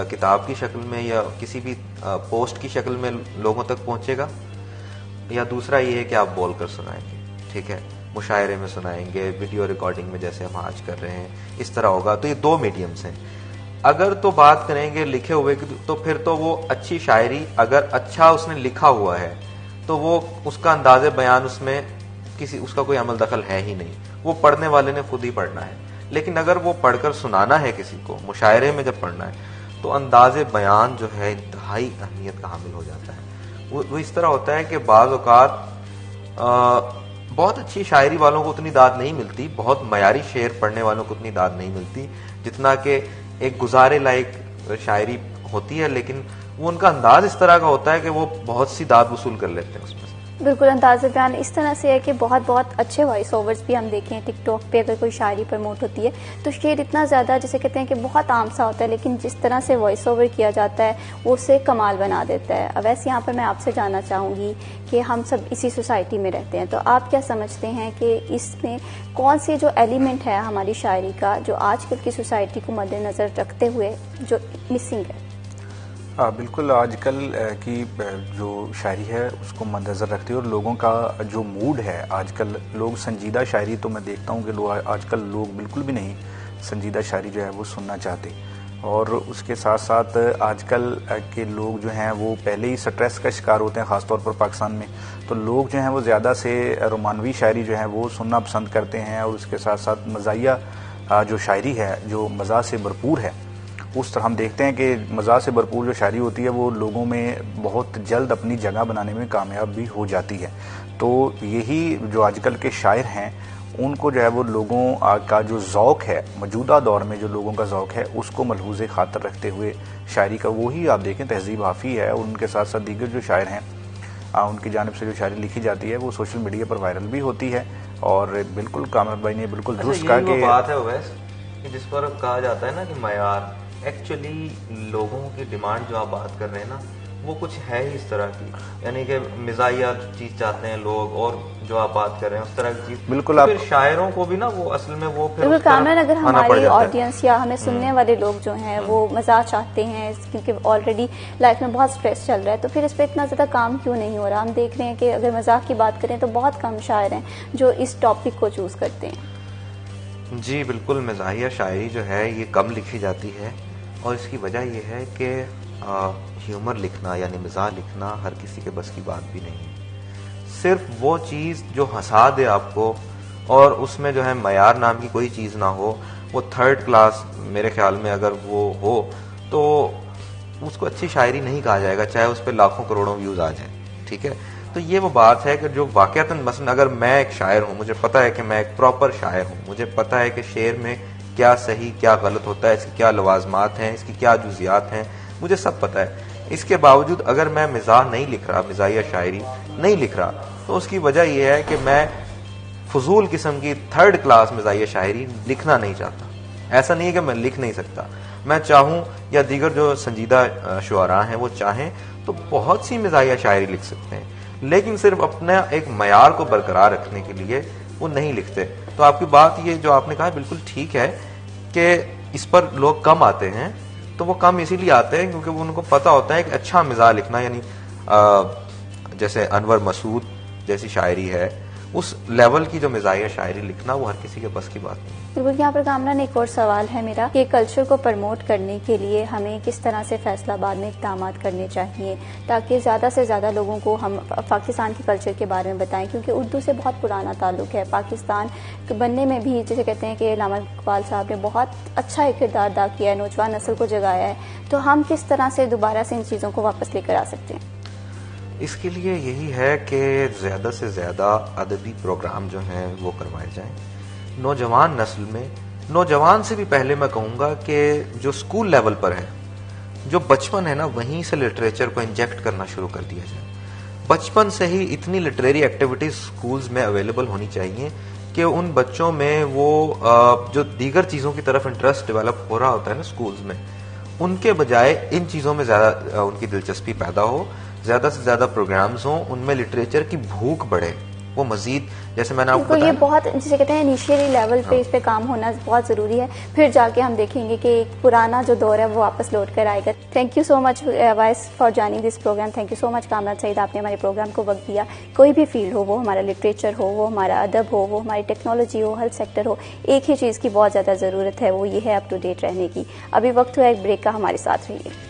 किताब की शक्ल में या किसी भी पोस्ट की शक्ल में लोगों तक पहुंचेगा, या दूसरा ये है कि आप बोल कर सुनाएंगे, ठीक है, मुशायरे में सुनाएंगे, वीडियो रिकॉर्डिंग में जैसे हम आज कर रहे हैं, इस तरह होगा। तो ये दो मीडियम्स हैं। अगर तो बात करेंगे लिखे हुए की, तो फिर तो वो अच्छी शायरी, अगर अच्छा उसने लिखा हुआ है तो वो उसका अंदाज़े बयान उसमें किसी उसका कोई अमल दखल है ही नहीं, वो पढ़ने वाले ने खुद ही पढ़ना है। लेकिन अगर वो पढ़कर सुनाना है किसी को, मुशायरे में जब पढ़ना है, तो अंदाज़े बयान जो है इंतहाई अहमियत का हामिल हो जाता है। वो इस तरह होता है कि बाज़ औक़ात बहुत अच्छी शायरी वालों को उतनी दाद नहीं मिलती, बहुत मयारी शेर पढ़ने वालों को उतनी दाद नहीं मिलती जितना कि एक गुजारे लायक शायरी होती है, लेकिन वो उनका अंदाज इस तरह का होता है कि वो बहुत सी दाद वसूल कर लेते हैं उसमें से। बिल्कुल, अंदाज़े बयान इस तरह से है कि बहुत अच्छे वॉइस ओवर्स भी हम देखें टिकटॉक पे, अगर कोई शायरी प्रमोट होती है तो शेर इतना ज़्यादा, जिसे कहते हैं कि बहुत आम सा होता है, लेकिन जिस तरह से वॉइस ओवर किया जाता है वो उसे कमाल बना देता है। वैसे यहाँ पर मैं आपसे जानना चाहूँगी कि हम सब इसी सोसाइटी में रहते हैं, तो आप क्या समझते हैं कि इसमें कौन सी जो एलिमेंट है हमारी शायरी का जो आजकल की सोसाइटी को मद्देनज़र रखते हुए जो मिसिंग है? बिल्कुल आजकल की जो शायरी है उसको मद्देनज़र रखते हुए और लोगों का जो मूड है, आजकल लोग संजीदा शायरी, तो मैं देखता हूँ कि आजकल लोग बिल्कुल भी नहीं संजीदा शायरी जो है वो सुनना चाहते। और उसके साथ साथ आजकल के लोग जो हैं वो पहले ही स्ट्रेस का शिकार होते हैं, ख़ासतौर पर पाकिस्तान में। तो लोग जो हैं वो ज़्यादा से रोमानवी शायरी जो है वो सुनना पसंद करते हैं। और उसके साथ साथ मज़ाहिया जो शायरी है जो मज़ा से भरपूर है, उस तरह हम देखते हैं कि मज़ा से भरपूर जो शायरी होती है वो लोगों में बहुत जल्द अपनी जगह बनाने में कामयाब भी हो जाती है। तो यही जो आजकल के शायर हैं उनको जो है वो लोगों का जो ज़ौक़ है, मौजूदा दौर में जो लोगों का ज़ौक़ है उसको मलहूज़ खातर रखते हुए शायरी का वही आप देखें तहज़ीब हाफ़ी है। और उनके साथ साथ दीगर जो शायर हैं उनकी जानिब से जो शायरी लिखी जाती है वो सोशल मीडिया पर वायरल भी होती है। और बिल्कुल कामर भाई ने बिल्कुल दुरुस्त कहा कि बात है वैस कि जिस पर कहा जाता है ना कि मयार, एक्चुअली लोगों की डिमांड जो आप बात कर रहे हैं ना वो कुछ है ही इस तरह की, यानी कि मिजाइया चीज चाहते हैं लोग, और जो आप बात कर रहे हैं उस तरह की चीज। बिल्कुल तो आप फिर शायरों को भी ना वो असल में वो फिर बिल्कुल कामरान, अगर हमारी ऑडियंस या हमें सुनने वाले लोग जो हैं वो मजाक चाहते हैं क्योंकि ऑलरेडी लाइफ में बहुत स्ट्रेस चल रहा है, तो फिर इस पर इतना ज्यादा काम क्यों नहीं हो रहा? हम देख रहे हैं कि अगर मजाक की बात करें तो बहुत कम शायर हैं जो इस टॉपिक को चूज करते हैं। जी बिल्कुल, मज़ाहिया शायरी जो है ये कम लिखी जाती है और इसकी वजह यह है कि ह्यूमर लिखना यानी मिजाज लिखना हर किसी के बस की बात भी नहीं है। सिर्फ वो चीज़ जो हंसा दे आपको और उसमें जो है मयार नाम की कोई चीज़ ना हो, वो थर्ड क्लास मेरे ख्याल में अगर वो हो तो उसको अच्छी शायरी नहीं कहा जाएगा, चाहे उस पर लाखों करोड़ों व्यूज़ आ जाए। ठीक है, तो ये वो बात है कि जो वाकयातन मसलन अगर मैं एक शायर हूँ, मुझे पता है कि मैं एक प्रॉपर शायर हूँ, मुझे पता है कि शेर में क्या सही क्या गलत होता है, इसकी क्या लवाजमात हैं, इसकी क्या जुजियात हैं, मुझे सब पता है। इसके बावजूद अगर मैं मिजाज नहीं लिख रहा, मिजाहिया शायरी नहीं लिख रहा, तो उसकी वजह यह है कि मैं फजूल किस्म की थर्ड क्लास मिजाहिया शायरी लिखना नहीं चाहता। ऐसा नहीं है कि मैं लिख नहीं सकता, मैं चाहूँ या दीगर जो संजीदा शुआरा हैं वो चाहें तो बहुत सी मिजाहिया शायरी लिख सकते हैं, लेकिन सिर्फ अपना एक मयार को बरकरार रखने के लिए वो नहीं लिखते। तो आपकी बात ये जो आपने कहा बिल्कुल ठीक है कि इस पर लोग कम आते हैं, तो वो कम इसीलिए आते हैं क्योंकि वो उनको पता होता है कि अच्छा मिजाज लिखना यानी जैसे अनवर मसूद जैसी शायरी है, उस लेवल की जो मिजाहिया शायरी लिखना वो हर किसी के बस की बात नहीं। बिल्कुल, यहाँ पर कामरान एक और सवाल है मेरा कि कल्चर को प्रमोट करने के लिए हमें किस तरह से फैसलाबाद में इक़दाम करने चाहिए ताकि ज़्यादा से ज़्यादा लोगों को हम पाकिस्तान के कल्चर के बारे में बताएं, क्योंकि उर्दू से बहुत पुराना ताल्लुक है। पाकिस्तान बनने में भी जैसे कहते हैं कि अल्लामा इकबाल साहब ने बहुत अच्छा एक किरदार अदा किया है, नौजवान नस्ल को जगाया है, तो हम किस तरह से दोबारा से इन चीज़ों को वापस लेकर आ सकते हैं? इसके लिए यही है कि ज़्यादा से ज़्यादा अदबी प्रोग्राम जो हैं वो करवाए जाएं नौजवान नस्ल में। नौजवान से भी पहले मैं कहूँगा कि जो स्कूल लेवल पर है, जो बचपन है ना, वहीं से लिटरेचर को इंजेक्ट करना शुरू कर दिया जाए। बचपन से ही इतनी लिटरेरी एक्टिविटीज स्कूल्स में अवेलेबल होनी चाहिए कि उन बच्चों में वो जो दीगर चीज़ों की तरफ इंटरेस्ट डेवलप हो रहा होता है ना स्कूल्स में, उनके बजाय इन चीज़ों में ज़्यादा उनकी दिलचस्पी पैदा हो, ज़्यादा से ज़्यादा प्रोग्राम्स हों, उनमें लिटरेचर की भूख बढ़े, वो मजीद जैसे मैंने आपको बताया, ये बहुत जिसे कहते हैं इनिशियली लेवल पे इस पे काम होना बहुत ज़रूरी है, फिर जाके हम देखेंगे कि एक पुराना जो दौर है वो वापस लौट कर आएगा। Thank you so much Wais for joining this programme. Thank you so much Kamran Saeed, आपने हमारे प्रोग्राम को वक्त दिया। कोई भी फील्ड हो, वो हमारा लिटरेचर हो, वो हमारा अदब हो, वो हमारी टेक्नोलॉजी हो, हेल्थ सेक्टर हो, एक ही चीज़ की बहुत ज़्यादा ज़रूरत है, वो ये है अप टू डेट रहने की। अभी वक्त हुआ एक ब्रेक का, हमारे साथ रहिए।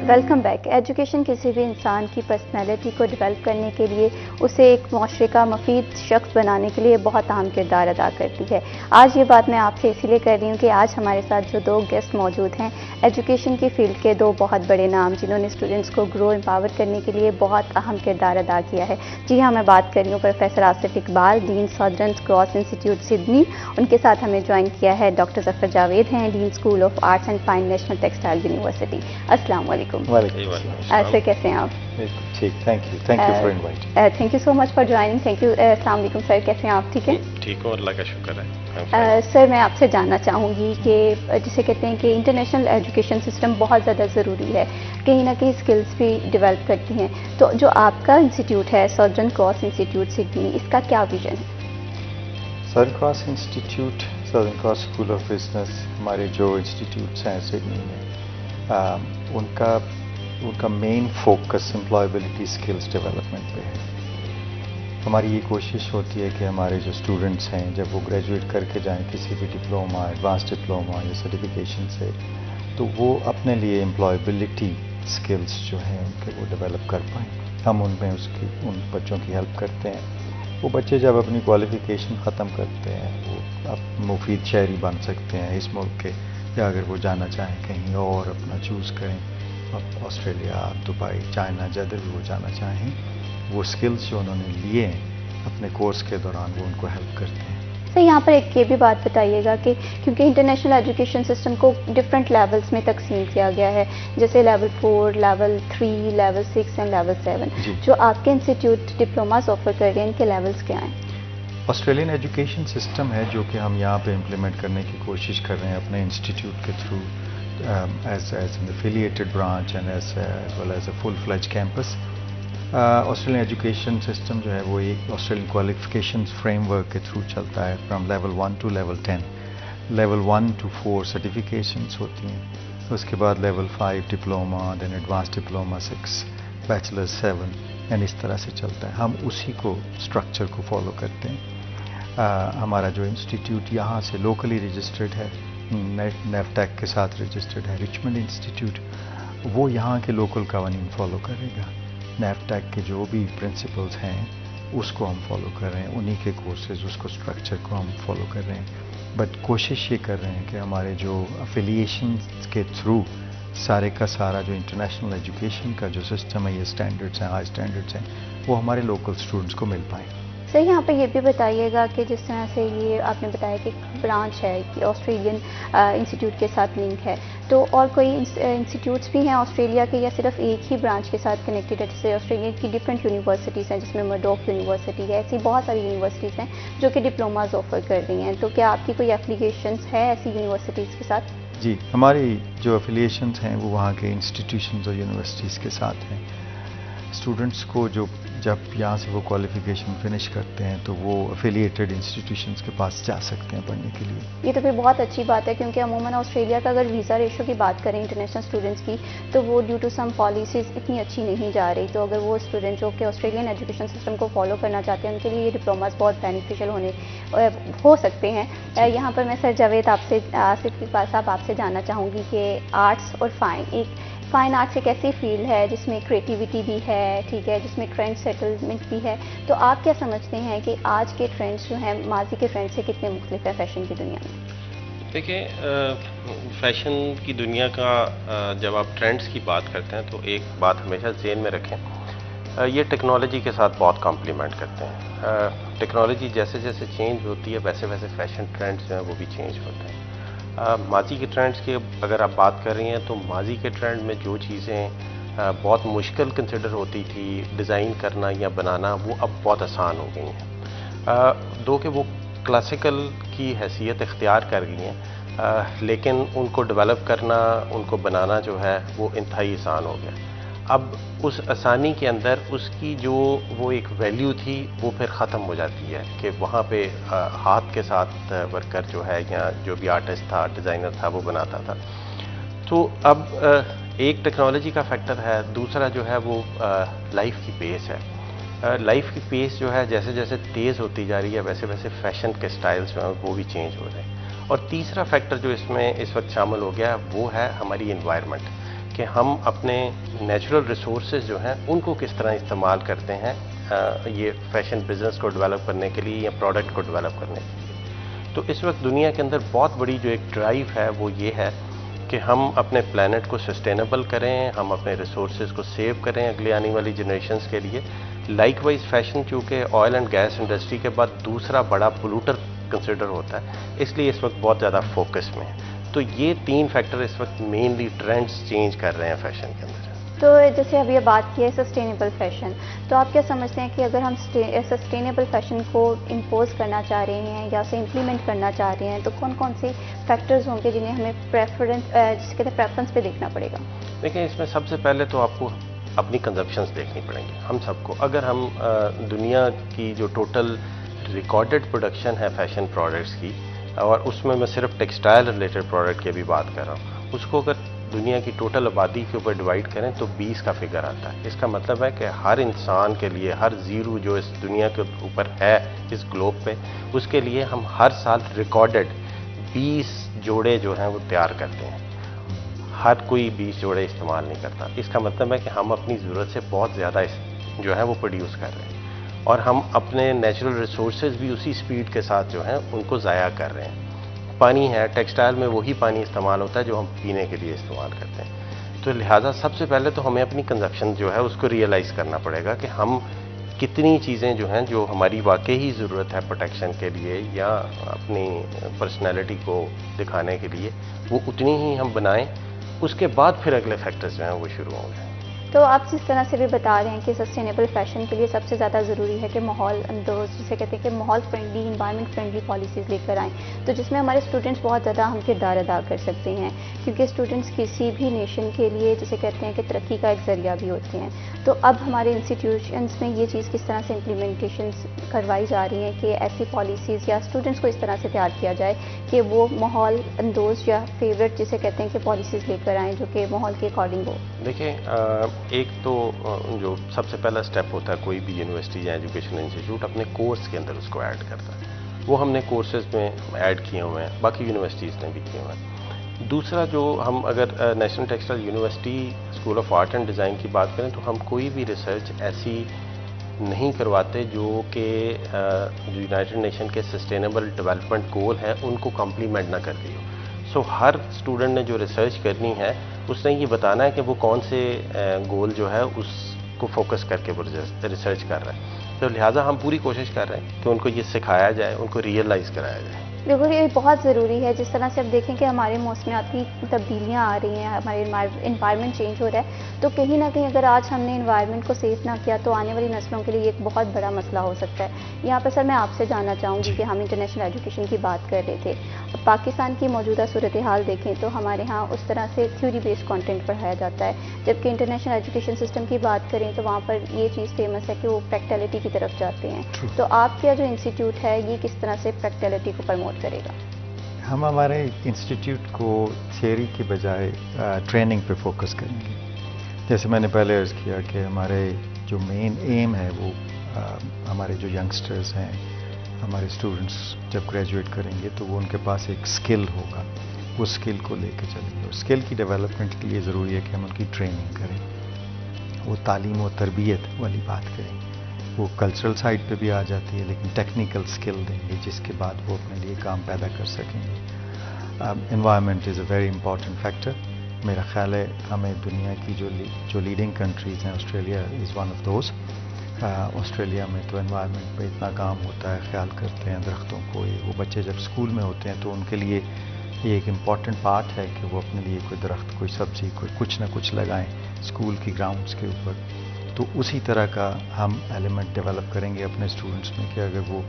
Welcome back. एजुकेशन किसी भी इंसान की पर्सनैलिटी को डेवलप करने के लिए, उसे एक माशरे का मुफीद शख्स बनाने के लिए बहुत अहम किरदार अदा करती है। आज ये बात मैं आपसे इसीलिए कर रही हूँ कि आज हमारे साथ जो दो गेस्ट मौजूद हैं, एजुकेशन की फील्ड के दो बहुत बड़े नाम, जिन्होंने स्टूडेंट्स को ग्रो एम्पावर करने के लिए बहुत अहम किरदार अदा किया है। जी हाँ, मैं बात कर रही हूँ professor Asif Iqbal, dean southern cross institute Sydney. उनके साथ हमें ज्वाइन किया है डॉक्टर जफर जावेद हैं, dean school of arts and fine national textile university. अस्सलाम वालेकुम। सर कैसे हैं आप? ठीक, thank you for inviting. Thank you so much for joining. Thank you. अस्सलाम वालेकुम सर, कैसे हैं आप? ठीक है, ठीक हो, अल्लाह का शुक्र है। सर मैं आपसे जानना चाहूँगी कि जिसे कहते हैं कि इंटरनेशनल एजुकेशन सिस्टम बहुत ज़्यादा ज़रूरी है, कहीं ना कहीं स्किल्स भी डेवलप करती हैं, तो जो आपका इंस्टीट्यूट है सदर्न क्रॉस इंस्टीट्यूट सिडनी, इसका क्या विजन है? Southern cross institute, southern cross school of business, हमारे जो इंस्टीट्यूट्स हैं सिडनी में, उनका main focus employability skills development पे है। हमारी ये कोशिश होती है कि हमारे जो स्टूडेंट्स हैं जब वो ग्रेजुएट करके जाएं किसी भी डिप्लोमा, एडवांस डिप्लोमा या सर्टिफिकेशन से, तो वो अपने लिए एम्प्लॉयबिलिटी स्किल्स जो हैं उनके वो डेवलप कर पाएँ। हम उनमें उन बच्चों की हेल्प करते हैं। वो बच्चे जब अपनी क्वालिफिकेशन ख़त्म करते हैं वो अब मुफीद शहरी बन सकते हैं इस मुल्क के, या अगर वो जाना चाहें कहीं और अपना चूज़ करें, ऑस्ट्रेलिया, दुबई, चाइना, जधर भी वो जाना चाहें, वो स्किल्स जो उन्होंने लिए अपने कोर्स के दौरान वो उनको हेल्प करते हैं। सर यहाँ पर एक ये भी बात बताइएगा कि क्योंकि इंटरनेशनल एजुकेशन सिस्टम को डिफरेंट लेवल्स में तकसीम किया गया है, जैसे level 4, level 3, level 6 and level 7, जो आपके इंस्टीट्यूट डिप्लोमास ऑफर कर रहे हैं, इनके लेवल्स क्या हैं? ऑस्ट्रेलियन एजुकेशन सिस्टम है जो कि हम यहाँ पे इम्प्लीमेंट करने की कोशिश कर रहे हैं अपने इंस्टीट्यूट के through, as an affiliated branch and as well as a full fledge campus. Australian education system जो है वो एक ऑस्ट्रेलियन क्वालिफिकेशन फ्रेमवर्क के थ्रू चलता है, from level 1 to level 10। Level 1 to 4 certifications होती हैं, उसके बाद level 5 diploma, then advance diploma 6, bachelor 7, and इस तरह से चलता है। हम उसी को स्ट्रक्चर को फॉलो करते हैं। हमारा जो इंस्टीट्यूट यहाँ से लोकली रजिस्टर्ड है, नेफ्टैक के साथ रजिस्टर्ड है, रिचमंड इंस्टीट्यूट, वो यहाँ के लोकल कानून फॉलो करेगा। नेफ्टैक के जो भी प्रिंसिपल्स हैं उसको हम फॉलो कर रहे हैं, उन्हीं के कोर्सेज, उसको स्ट्रक्चर को हम फॉलो कर रहे हैं। बट कोशिश ये कर रहे हैं कि हमारे जो अफिलिएशन के थ्रू सारे का सारा जो इंटरनेशनल एजुकेशन का जो सिस्टम है, ये स्टैंडर्ड्स हैं, हाई स्टैंडर्ड्स हैं, वो हमारे लोकल स्टूडेंट्स को मिल पाए। सर यहाँ पे ये भी बताइएगा कि जिस तरह से ये आपने बताया कि ब्रांच है कि ऑस्ट्रेलियन इंस्टीट्यूट के साथ लिंक है, तो और कोई इंस्टीट्यूट्स भी हैं ऑस्ट्रेलिया के, या सिर्फ एक ही ब्रांच के साथ कनेक्टेड है? जैसे ऑस्ट्रेलिया की डिफरेंट यूनिवर्सिटीज़ हैं जिसमें मर्डॉक यूनिवर्सिटी है, ऐसी बहुत सारी यूनिवर्सिटीज़ हैं जो कि डिप्लोमाज ऑफर कर रही हैं, तो क्या आपकी कोई एप्लीकेशंस है ऐसी यूनिवर्सिटीज़ के साथ? जी, हमारी जो एफिलिएशंस हैं वो वहाँ के इंस्टीट्यूशंस और यूनिवर्सिटीज़ के साथ हैं। स्टूडेंट्स को जब यहाँ से वो क्वालिफिकेशन फिनिश करते हैं तो वो एफिलिएटेड इंस्टीट्यूशंस के पास जा सकते हैं पढ़ने के लिए। ये तो फिर बहुत अच्छी बात है, क्योंकि अमूमन ऑस्ट्रेलिया का अगर वीज़ा रेशो की बात करें इंटरनेशनल स्टूडेंट्स की, तो वो ड्यू टू सम पॉलिसीज़ इतनी अच्छी नहीं जा रही। तो अगर वो स्टूडेंट जो कि ऑस्ट्रेलियन एजुकेशन सिस्टम को फॉलो करना चाहते हैं, उनके लिए ये डिप्लोमास बहुत बेनिफिशियल हो सकते हैं। यहाँ पर मैं सर जावेद आसिफ इकबाल साहब आपसे जानना चाहूँगी कि आर्ट्स और फाइन आर्ट्स एक ऐसी फील्ड है जिसमें क्रिएटिविटी भी है, ठीक है, जिसमें ट्रेंड सेटलमेंट भी है, तो आप क्या समझते हैं कि आज के ट्रेंड्स जो हैं माजी के ट्रेंड से कितने मुख्तलिफ है फैशन की दुनिया में? देखिए, फैशन की दुनिया का जब आप ट्रेंड्स की बात करते हैं तो एक बात हमेशा ज़हन में रखें, ये टेक्नोलॉजी के साथ बहुत कॉम्प्लीमेंट करते हैं। टेक्नोलॉजी जैसे जैसे चेंज होती है वैसे वैसे फैशन ट्रेंड्स जो हैं वो भी चेंज होते हैं। माजी के ट्रेंड्स की अगर आप बात कर रही हैं तो माजी के ट्रेंड में जो चीज़ें बहुत मुश्किल कंसिडर होती थी डिज़ाइन करना या बनाना, वो अब बहुत आसान हो गई हैं। दो कि वो क्लासिकल की हैसियत इख्तियार कर गई हैं, लेकिन उनको डेवलप करना, उनको बनाना जो है वो इंतहाई आसान हो गया। अब उस आसानी के अंदर उसकी जो वो एक वैल्यू थी वो फिर ख़त्म हो जाती है कि वहाँ पे हाथ के साथ वर्कर जो है या जो भी आर्टिस्ट था, डिज़ाइनर था, वो बनाता था। तो अब एक टेक्नोलॉजी का फैक्टर है, दूसरा जो है वो लाइफ की पेस है। लाइफ की पेस जो है जैसे जैसे तेज़ होती जा रही है वैसे वैसे फैशन के स्टाइल्स जो हैं वो भी चेंज हो रहे हैं। और तीसरा फैक्टर जो इसमें इस वक्त शामिल हो गया वो है हमारी इन्वायरमेंट, कि हम अपने नेचुरल रिसोर्सेज जो हैं उनको किस तरह इस्तेमाल करते हैं ये फैशन बिज़नेस को डेवलप करने के लिए या प्रोडक्ट को डेवलप करने के लिए। तो इस वक्त दुनिया के अंदर बहुत बड़ी जो एक ड्राइव है वो ये है कि हम अपने प्लैनेट को सस्टेनेबल करें, हम अपने रिसोर्सेज को सेव करें अगले आने वाली जनरेशन्स के लिए। लाइकवाइज फैशन चूँकि ऑयल एंड गैस इंडस्ट्री के बाद दूसरा बड़ा पोल्यूटर कंसिडर होता है, इसलिए इस वक्त बहुत ज़्यादा फोकस में है। तो ये तीन फैक्टर इस वक्त मेनली ट्रेंड्स चेंज कर रहे हैं फैशन के अंदर। तो जैसे अभी ये बात की है सस्टेनेबल फैशन, तो आप क्या समझते हैं कि अगर हम सस्टेनेबल फैशन को इम्पोज करना चाह रहे हैं या उसे इम्प्लीमेंट करना चाह रहे हैं, तो कौन कौन से फैक्टर्स होंगे जिन्हें हमें जिसे कहते हैं प्रेफरेंस पे देखना पड़ेगा? देखिए, इसमें सबसे पहले तो आपको अपनी कंजप्शंस देखनी पड़ेंगी हम सबको। अगर हम दुनिया की जो टोटल रिकॉर्डेड प्रोडक्शन है फैशन प्रोडक्ट्स की, और उसमें मैं सिर्फ टेक्सटाइल रिलेटेड प्रोडक्ट की भी बात कर रहा हूँ, उसको अगर दुनिया की टोटल आबादी के ऊपर डिवाइड करें तो 20 का फिगर आता है। इसका मतलब है कि हर इंसान के लिए, हर जीरो जो इस दुनिया के ऊपर है इस ग्लोब पे, उसके लिए हम हर साल रिकॉर्डेड 20 जोड़े जो हैं वो तैयार करते हैं। हर कोई 20 जोड़े इस्तेमाल नहीं करता। इसका मतलब है कि हम अपनी ज़रूरत से बहुत ज़्यादा जो है वो प्रोड्यूस कर रहे हैं, और हम अपने नेचुरल रिसोर्सेज भी उसी स्पीड के साथ जो हैं उनको ज़ाया कर रहे हैं। पानी है, टेक्सटाइल में वही पानी इस्तेमाल होता है जो हम पीने के लिए इस्तेमाल करते हैं। तो लिहाजा सबसे पहले तो हमें अपनी कंजप्शन जो है उसको रियलाइज़ करना पड़ेगा कि हम कितनी चीज़ें जो हैं जो हमारी वाकई ही ज़रूरत है प्रोटेक्शन के लिए या अपनी पर्सनैलिटी को दिखाने के लिए, वो उतनी ही हम बनाएं। उसके बाद फिर अगले फैक्टर्स जो हैं वो शुरू होंगे। तो आप जिस तरह से भी बता रहे हैं कि सस्टेनेबल फैशन के लिए सबसे ज़्यादा ज़रूरी है कि माहौल अंदोज़, जिसे कहते हैं कि माहौल फ्रेंडली, इन्वायरमेंट फ्रेंडली पॉलिसीज़ लेकर आएँ, तो जिसमें हमारे स्टूडेंट्स बहुत ज़्यादा हम किरदार अदा कर सकते हैं, क्योंकि स्टूडेंट्स किसी भी नेशन के लिए, जिसे कहते हैं कि तरक्की का एक ज़रिया भी होते हैं। तो अब हमारे इंस्टीट्यूशंस में ये चीज़ किस तरह से इम्प्लीमेंटेशन करवाई जा रही है कि ऐसी पॉलिसीज़ या स्टूडेंट्स को इस तरह से तैयार किया जाए कि वो माहौल अंदोज़ या फेवरेट, जिसे कहते हैं कि पॉलिसीज़ लेकर आएँ जो कि माहौल के अकॉर्डिंग हो। देखिए, एक तो जो सबसे पहला स्टेप होता है, कोई भी यूनिवर्सिटी या एजुकेशन इंस्टीट्यूट अपने कोर्स के अंदर उसको ऐड करता है। वो हमने कोर्सेज में ऐड किए हुए हैं, बाकी यूनिवर्सिटीज़ ने भी किए हुए हैं। दूसरा, जो हम अगर national textile university school of art and design की बात करें, तो हम कोई भी रिसर्च ऐसी नहीं करवाते जो कि यूनाइटेड नेशन के सस्टेनेबल डेवलपमेंट गोल हैं उनको कम्प्लीमेंट ना कर रही हो। सो हर स्टूडेंट ने जो रिसर्च करनी है उसने ये बताना है कि वो कौन से गोल जो है उसको फोकस करके वो रिसर्च कर रहा है। तो लिहाजा हम पूरी कोशिश कर रहे हैं कि उनको ये सिखाया जाए, उनको रियलाइज़ कराया जाए। बिल्कुल, ये बहुत ज़रूरी है। जिस तरह से अब देखें कि हमारे मौसमियाती तब्दीलियाँ आ रही हैं, हमारे इन्वायरमेंट चेंज हो रहा है, तो कहीं ना कहीं अगर आज हमने इन्वायरमेंट को सेफ ना किया तो आने वाली नस्लों के लिए एक बहुत बड़ा मसला हो सकता है। यहाँ पर सर मैं आपसे जानना चाहूँगी कि हम इंटरनेशनल एजुकेशन की बात कर रहे थे। अब पाकिस्तान की मौजूदा सूरत हाल देखें तो हमारे यहाँ उस तरह से थ्योरी बेस्ड कॉन्टेंट पढ़ाया जाता है, जबकि इंटरनेशनल एजुकेशन सिस्टम की बात करें तो वहाँ पर ये चीज़ फेमस है कि वो प्रैक्टिकलिटी की तरफ जाते हैं। तो आपका जो इंस्टीट्यूट है ये किस तरह से प्रैक्टिकलिटी को प्रमोट करेगा? हम हमारे इंस्टीट्यूट को थियरी के बजाय ट्रेनिंग पे फोकस करेंगे। जैसे मैंने पहले अर्ज़ किया कि हमारे जो मेन एम है वो हमारे जो यंगस्टर्स हैं, हमारे स्टूडेंट्स जब ग्रेजुएट करेंगे तो वो उनके पास एक स्किल होगा, वो स्किल को लेके चलेंगे। और स्किल की डेवलपमेंट के लिए ज़रूरी है कि हम उनकी ट्रेनिंग करें, वो तालीम और तरबियत वाली बात करें। वो कल्चरल साइड पे भी आ जाती है, लेकिन टेक्निकल स्किल देंगे जिसके बाद वो अपने लिए काम पैदा कर सकेंगे। Environment is a very important factor. मेरा ख्याल है हमें दुनिया की जो लीडिंग कंट्रीज़ हैं, Australia is one of those. Australia में तो एनवायरनमेंट पे इतना काम होता है, ख्याल करते हैं दरख्तों को। वो बच्चे जब स्कूल में होते हैं तो उनके लिए ये एक इम्पॉर्टेंट पार्ट है कि वो अपने लिए कोई दरख्त, कोई सब्ज़ी, कोई कुछ ना कुछ लगाएं स्कूल की ग्राउंड्स के ऊपर। तो उसी तरह का हम एलिमेंट डेवलप करेंगे अपने स्टूडेंट्स में कि अगर वो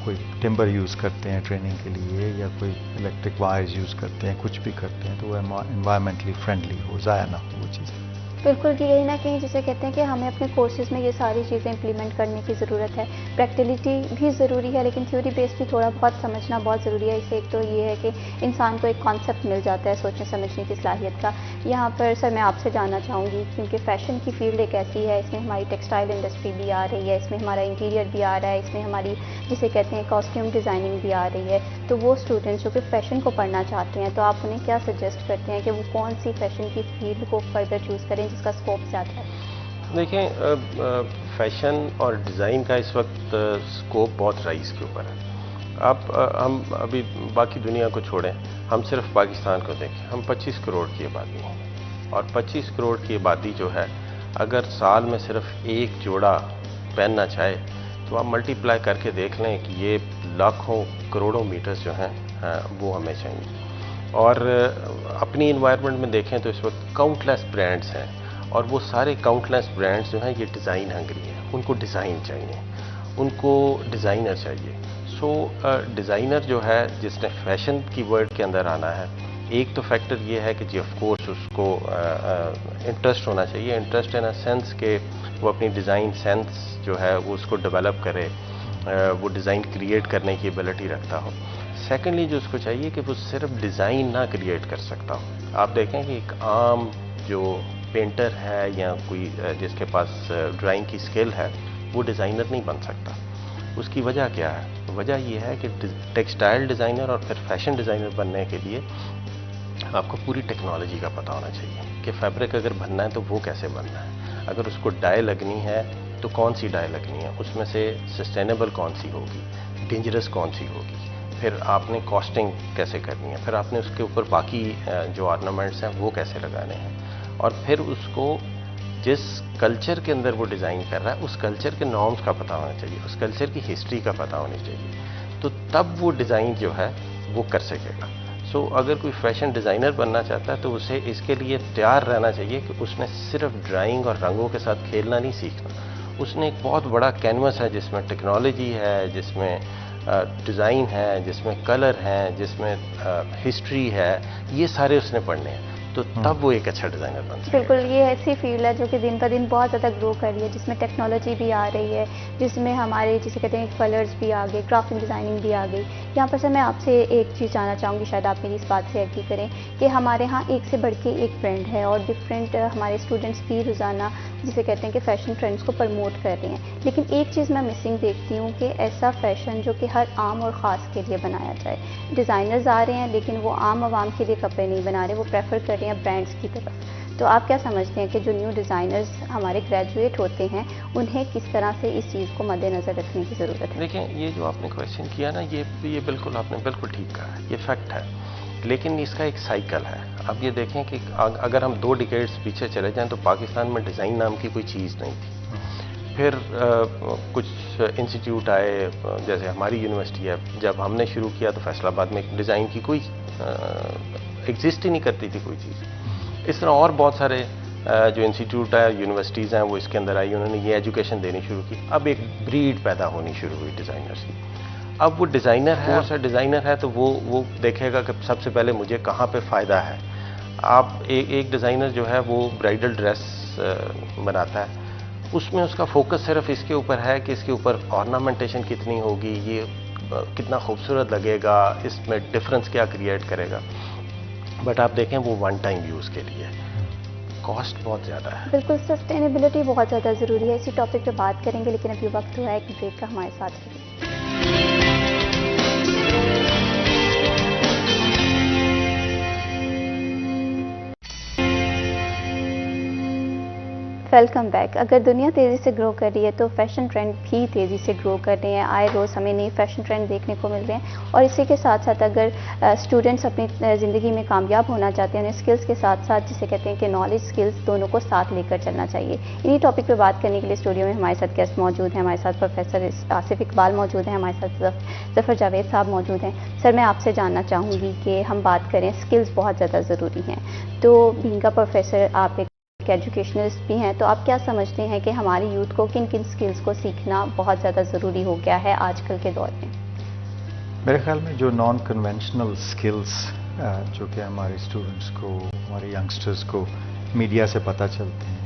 कोई टिम्बर यूज़ करते हैं ट्रेनिंग के लिए या कोई इलेक्ट्रिक वायर्स यूज़ करते हैं, कुछ भी करते हैं, तो वो एनवायरमेंटली फ्रेंडली हो, ज़ाया ना हो वो चीज़ें। बिल्कुल, कि कहीं ना कहीं जिसे कहते हैं कि हमें अपने कोर्सेज में ये सारी चीज़ें इंप्लीमेंट करने की ज़रूरत है। प्रैक्टिकलिटी भी ज़रूरी है, लेकिन थ्योरी बेस्ड भी थोड़ा बहुत समझना बहुत ज़रूरी है। इससे एक तो ये है कि इंसान को एक कॉन्सेप्ट मिल जाता है सोचने समझने की सलाहियत का। यहाँ पर सर मैं आपसे जानना चाहूँगी, क्योंकि फ़ैशन की फील्ड एक ऐसी है, इसमें हमारी टेक्सटाइल इंडस्ट्री भी आ रही है, इसमें हमारा इंटीरियर भी आ रहा है, इसमें हमारी जिसे कहते हैं कॉस्ट्यूम डिज़ाइनिंग भी आ रही है। तो वो स्टूडेंट्स जो कि फ़ैशन को पढ़ना चाहते हैं, तो आप उन्हें क्या सजेस्ट करते हैं कि वो कौन सी फ़ैशन की फील्ड को फर्दर चूज़ करें जिसका स्कोप ज़्यादा है? देखिए, फैशन और डिज़ाइन का इस वक्त स्कोप बहुत राइज के ऊपर है। हम अभी बाकी दुनिया को छोड़ें, हम सिर्फ पाकिस्तान को देखें। हम 25 करोड़ की आबादी हैं, और 25 करोड़ की आबादी जो है अगर साल में सिर्फ एक जोड़ा पहनना चाहे तो आप मल्टीप्लाई करके देख लें कि ये लाखों करोड़ों मीटर्स जो हैं वो हमें चाहिए। और अपनी इन्वायरमेंट में देखें तो इस वक्त काउंटलेस ब्रांड्स हैं, और वो सारे काउंटलेस ब्रांड्स जो हैं ये डिज़ाइन हंगरी हैं। उनको डिज़ाइन चाहिए, उनको डिज़ाइनर चाहिए। सो डिज़ाइनर जो है जिसने फैशन की वर्ड के अंदर आना है, एक तो फैक्टर ये है कि जी ऑफ कोर्स उसको इंटरेस्ट होना चाहिए। इंटरेस्ट इन अ सेंस के वो अपनी डिज़ाइन सेंस जो है वो उसको डेवलप करे, वो डिज़ाइन क्रिएट करने की एबिलिटी रखता हो। सेकेंडली जो उसको चाहिए कि वो सिर्फ डिज़ाइन ना क्रिएट कर सकता हो। आप देखें कि एक आम जो पेंटर है या कोई जिसके पास ड्राइंग की स्किल है, वो डिज़ाइनर नहीं बन सकता। उसकी वजह क्या है? वजह यह है कि टेक्सटाइल डिज़ाइनर और फिर फैशन डिज़ाइनर बनने के लिए आपको पूरी टेक्नोलॉजी का पता होना चाहिए कि फैब्रिक अगर बनना है तो वो कैसे बनना है, अगर उसको डाई लगनी है तो कौन सी डाई लगनी है, उसमें से सस्टेनेबल कौन सी होगी, डेंजरस कौन सी होगी, फिर आपने कॉस्टिंग कैसे करनी है, फिर आपने उसके ऊपर बाकी जो ऑर्नामेंट्स हैं वो कैसे लगाने हैं, और फिर उसको जिस कल्चर के अंदर वो डिज़ाइन कर रहा है उस कल्चर के नॉर्म्स का पता होना चाहिए, उस कल्चर की हिस्ट्री का पता होनी चाहिए, तो तब वो डिज़ाइन जो है वो कर सकेगा। सो अगर कोई फैशन डिज़ाइनर बनना चाहता है तो उसे इसके लिए तैयार रहना चाहिए कि उसने सिर्फ ड्राइंग और रंगों के साथ खेलना नहीं सीखना, उसने एक बहुत बड़ा कैनवस है जिसमें टेक्नोलॉजी है, जिसमें डिज़ाइन है, जिसमें कलर हैं, जिसमें हिस्ट्री है, ये सारे उसने पढ़ने हैं, तो तब वो एक अच्छा डिज़ाइनर बन सकता है। बिल्कुल, ये ऐसी फील्ड है जो कि दिन ब दिन बहुत ज़्यादा ग्रो कर रही है, जिसमें टेक्नोलॉजी भी आ रही है, जिसमें हमारे जिसे कहते हैं कलर्स भी आ गए, ग्राफिक डिज़ाइनिंग भी आ गई। यहाँ पर सर मैं आपसे एक चीज़ जानना चाहूँगी, शायद आप मेरी इस बात से एग्री करें कि हमारे यहाँ एक से बढ़ के एक ट्रेंड है और डिफरेंट हमारे स्टूडेंट्स भी रोज़ाना जिसे कहते हैं कि फ़ैशन ट्रेंड्स को प्रमोट कर रहे हैं, लेकिन एक चीज़ मैं मिसिंग देखती हूँ कि ऐसा फ़ैशन जो कि हर आम और ख़ास के लिए बनाया जाए। डिज़ाइनर्स आ रहे हैं लेकिन वो आम आवाम के लिए कपड़े नहीं बना रहे, वो प्रेफर कर रहे हैं ब्रांड्स की तरफ। तो आप क्या समझते हैं कि जो न्यू डिज़ाइनर्स हमारे ग्रेजुएट होते हैं उन्हें किस तरह से इस चीज़ को मद्देनज़र रखने की ज़रूरत है? देखिए, ये जो आपने क्वेश्चन किया ना, ये बिल्कुल आपने बिल्कुल ठीक कहा है, ये फैक्ट है, लेकिन इसका एक साइकिल है। अब ये देखें कि अगर हम 2 डिकेड्स पीछे चले जाएं तो पाकिस्तान में डिज़ाइन नाम की कोई चीज़ नहीं थी। फिर कुछ इंस्टीट्यूट आए, जैसे हमारी यूनिवर्सिटी है, जब हमने शुरू किया तो फैसलाबाद में डिज़ाइन की कोई एग्जिस्ट ही नहीं करती थी कोई चीज़। इस तरह और बहुत सारे जो इंस्टीट्यूट है, यूनिवर्सिटीज़ हैं, वो इसके अंदर आई, उन्होंने ये एजुकेशन देनी शुरू की। अब एक ब्रीड पैदा होनी शुरू हुई डिज़ाइनर्स की। अब वो डिज़ाइनर है, और डिज़ाइनर है तो वो देखेगा कि सबसे पहले मुझे कहाँ पे फ़ायदा है। आप एक डिज़ाइनर जो है वो ब्राइडल ड्रेस बनाता है, उसमें उसका फोकस सिर्फ इसके ऊपर है कि इसके ऊपर ऑर्नामेंटेशन कितनी होगी, ये कितना खूबसूरत लगेगा, इसमें डिफरेंस क्या क्रिएट करेगा। बट आप देखें वो वन टाइम यूज़ के लिए, कॉस्ट बहुत ज़्यादा है। बिल्कुल, सस्टेनेबिलिटी बहुत ज़्यादा ज़रूरी है। इसी टॉपिक पे बात करेंगे, लेकिन अभी वक्त हुआ है एक ब्रेक का, हमारे साथ रहिए। Welcome back. अगर दुनिया तेज़ी से ग्रो कर रही है तो फैशन ट्रेंड भी तेज़ी से ग्रो कर रहे हैं। आए रोज़ हमें नए फैशन ट्रेंड देखने को मिल रहे हैं, और इसी के साथ साथ अगर स्टूडेंट्स अपनी ज़िंदगी में कामयाब होना चाहते हैं, उन्हें स्किल्स के साथ साथ जिसे कहते हैं कि नॉलेज स्किल्स दोनों को साथ लेकर चलना चाहिए। इन्हीं टॉपिक पे बात करने के लिए स्टूडियो में हमारे साथ गेस्ट मौजूद हैं। हमारे साथ प्रोफेसर आसिफ इकबाल मौजूद हैं, हमारे साथ जफर जावेद साहब मौजूद हैं। सर, मैं आपसे जानना चाहूँगी कि हम बात करें, स्किल्स बहुत ज़्यादा ज़रूरी हैं, तो बीइंग अ प्रोफेसर आप एक एजुकेशनिस्ट भी हैं, तो आप क्या समझते हैं कि हमारी यूथ को किन किन स्किल्स को सीखना बहुत ज़्यादा ज़रूरी हो गया है आजकल के दौर में? मेरे ख्याल में जो नॉन कन्वेंशनल स्किल्स जो कि हमारे स्टूडेंट्स को, हमारे यंगस्टर्स को मीडिया से पता चलते हैं,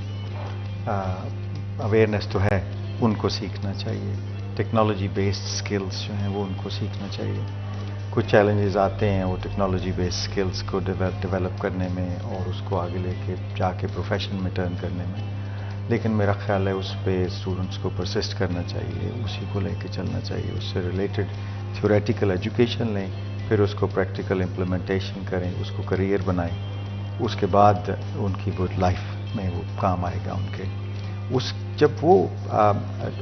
अवेयरनेस तो है, उनको सीखना चाहिए। टेक्नोलॉजी बेस्ड स्किल्स जो हैं वो उनको सीखना चाहिए। कुछ चैलेंजेस आते हैं वो टेक्नोलॉजी बेस्ड स्किल्स को डेवलप करने में और उसको आगे लेके जाके प्रोफेशन में टर्न करने में, लेकिन मेरा ख्याल है उस पर स्टूडेंट्स को परसिस्ट करना चाहिए, उसी को लेके चलना चाहिए। उससे रिलेटेड थ्योरेटिकल एजुकेशन लें, फिर उसको प्रैक्टिकल इम्प्लीमेंटेशन करें, उसको करियर बनाएं, उसके बाद उनकी वो लाइफ में वो काम आएगा उनके। जब वो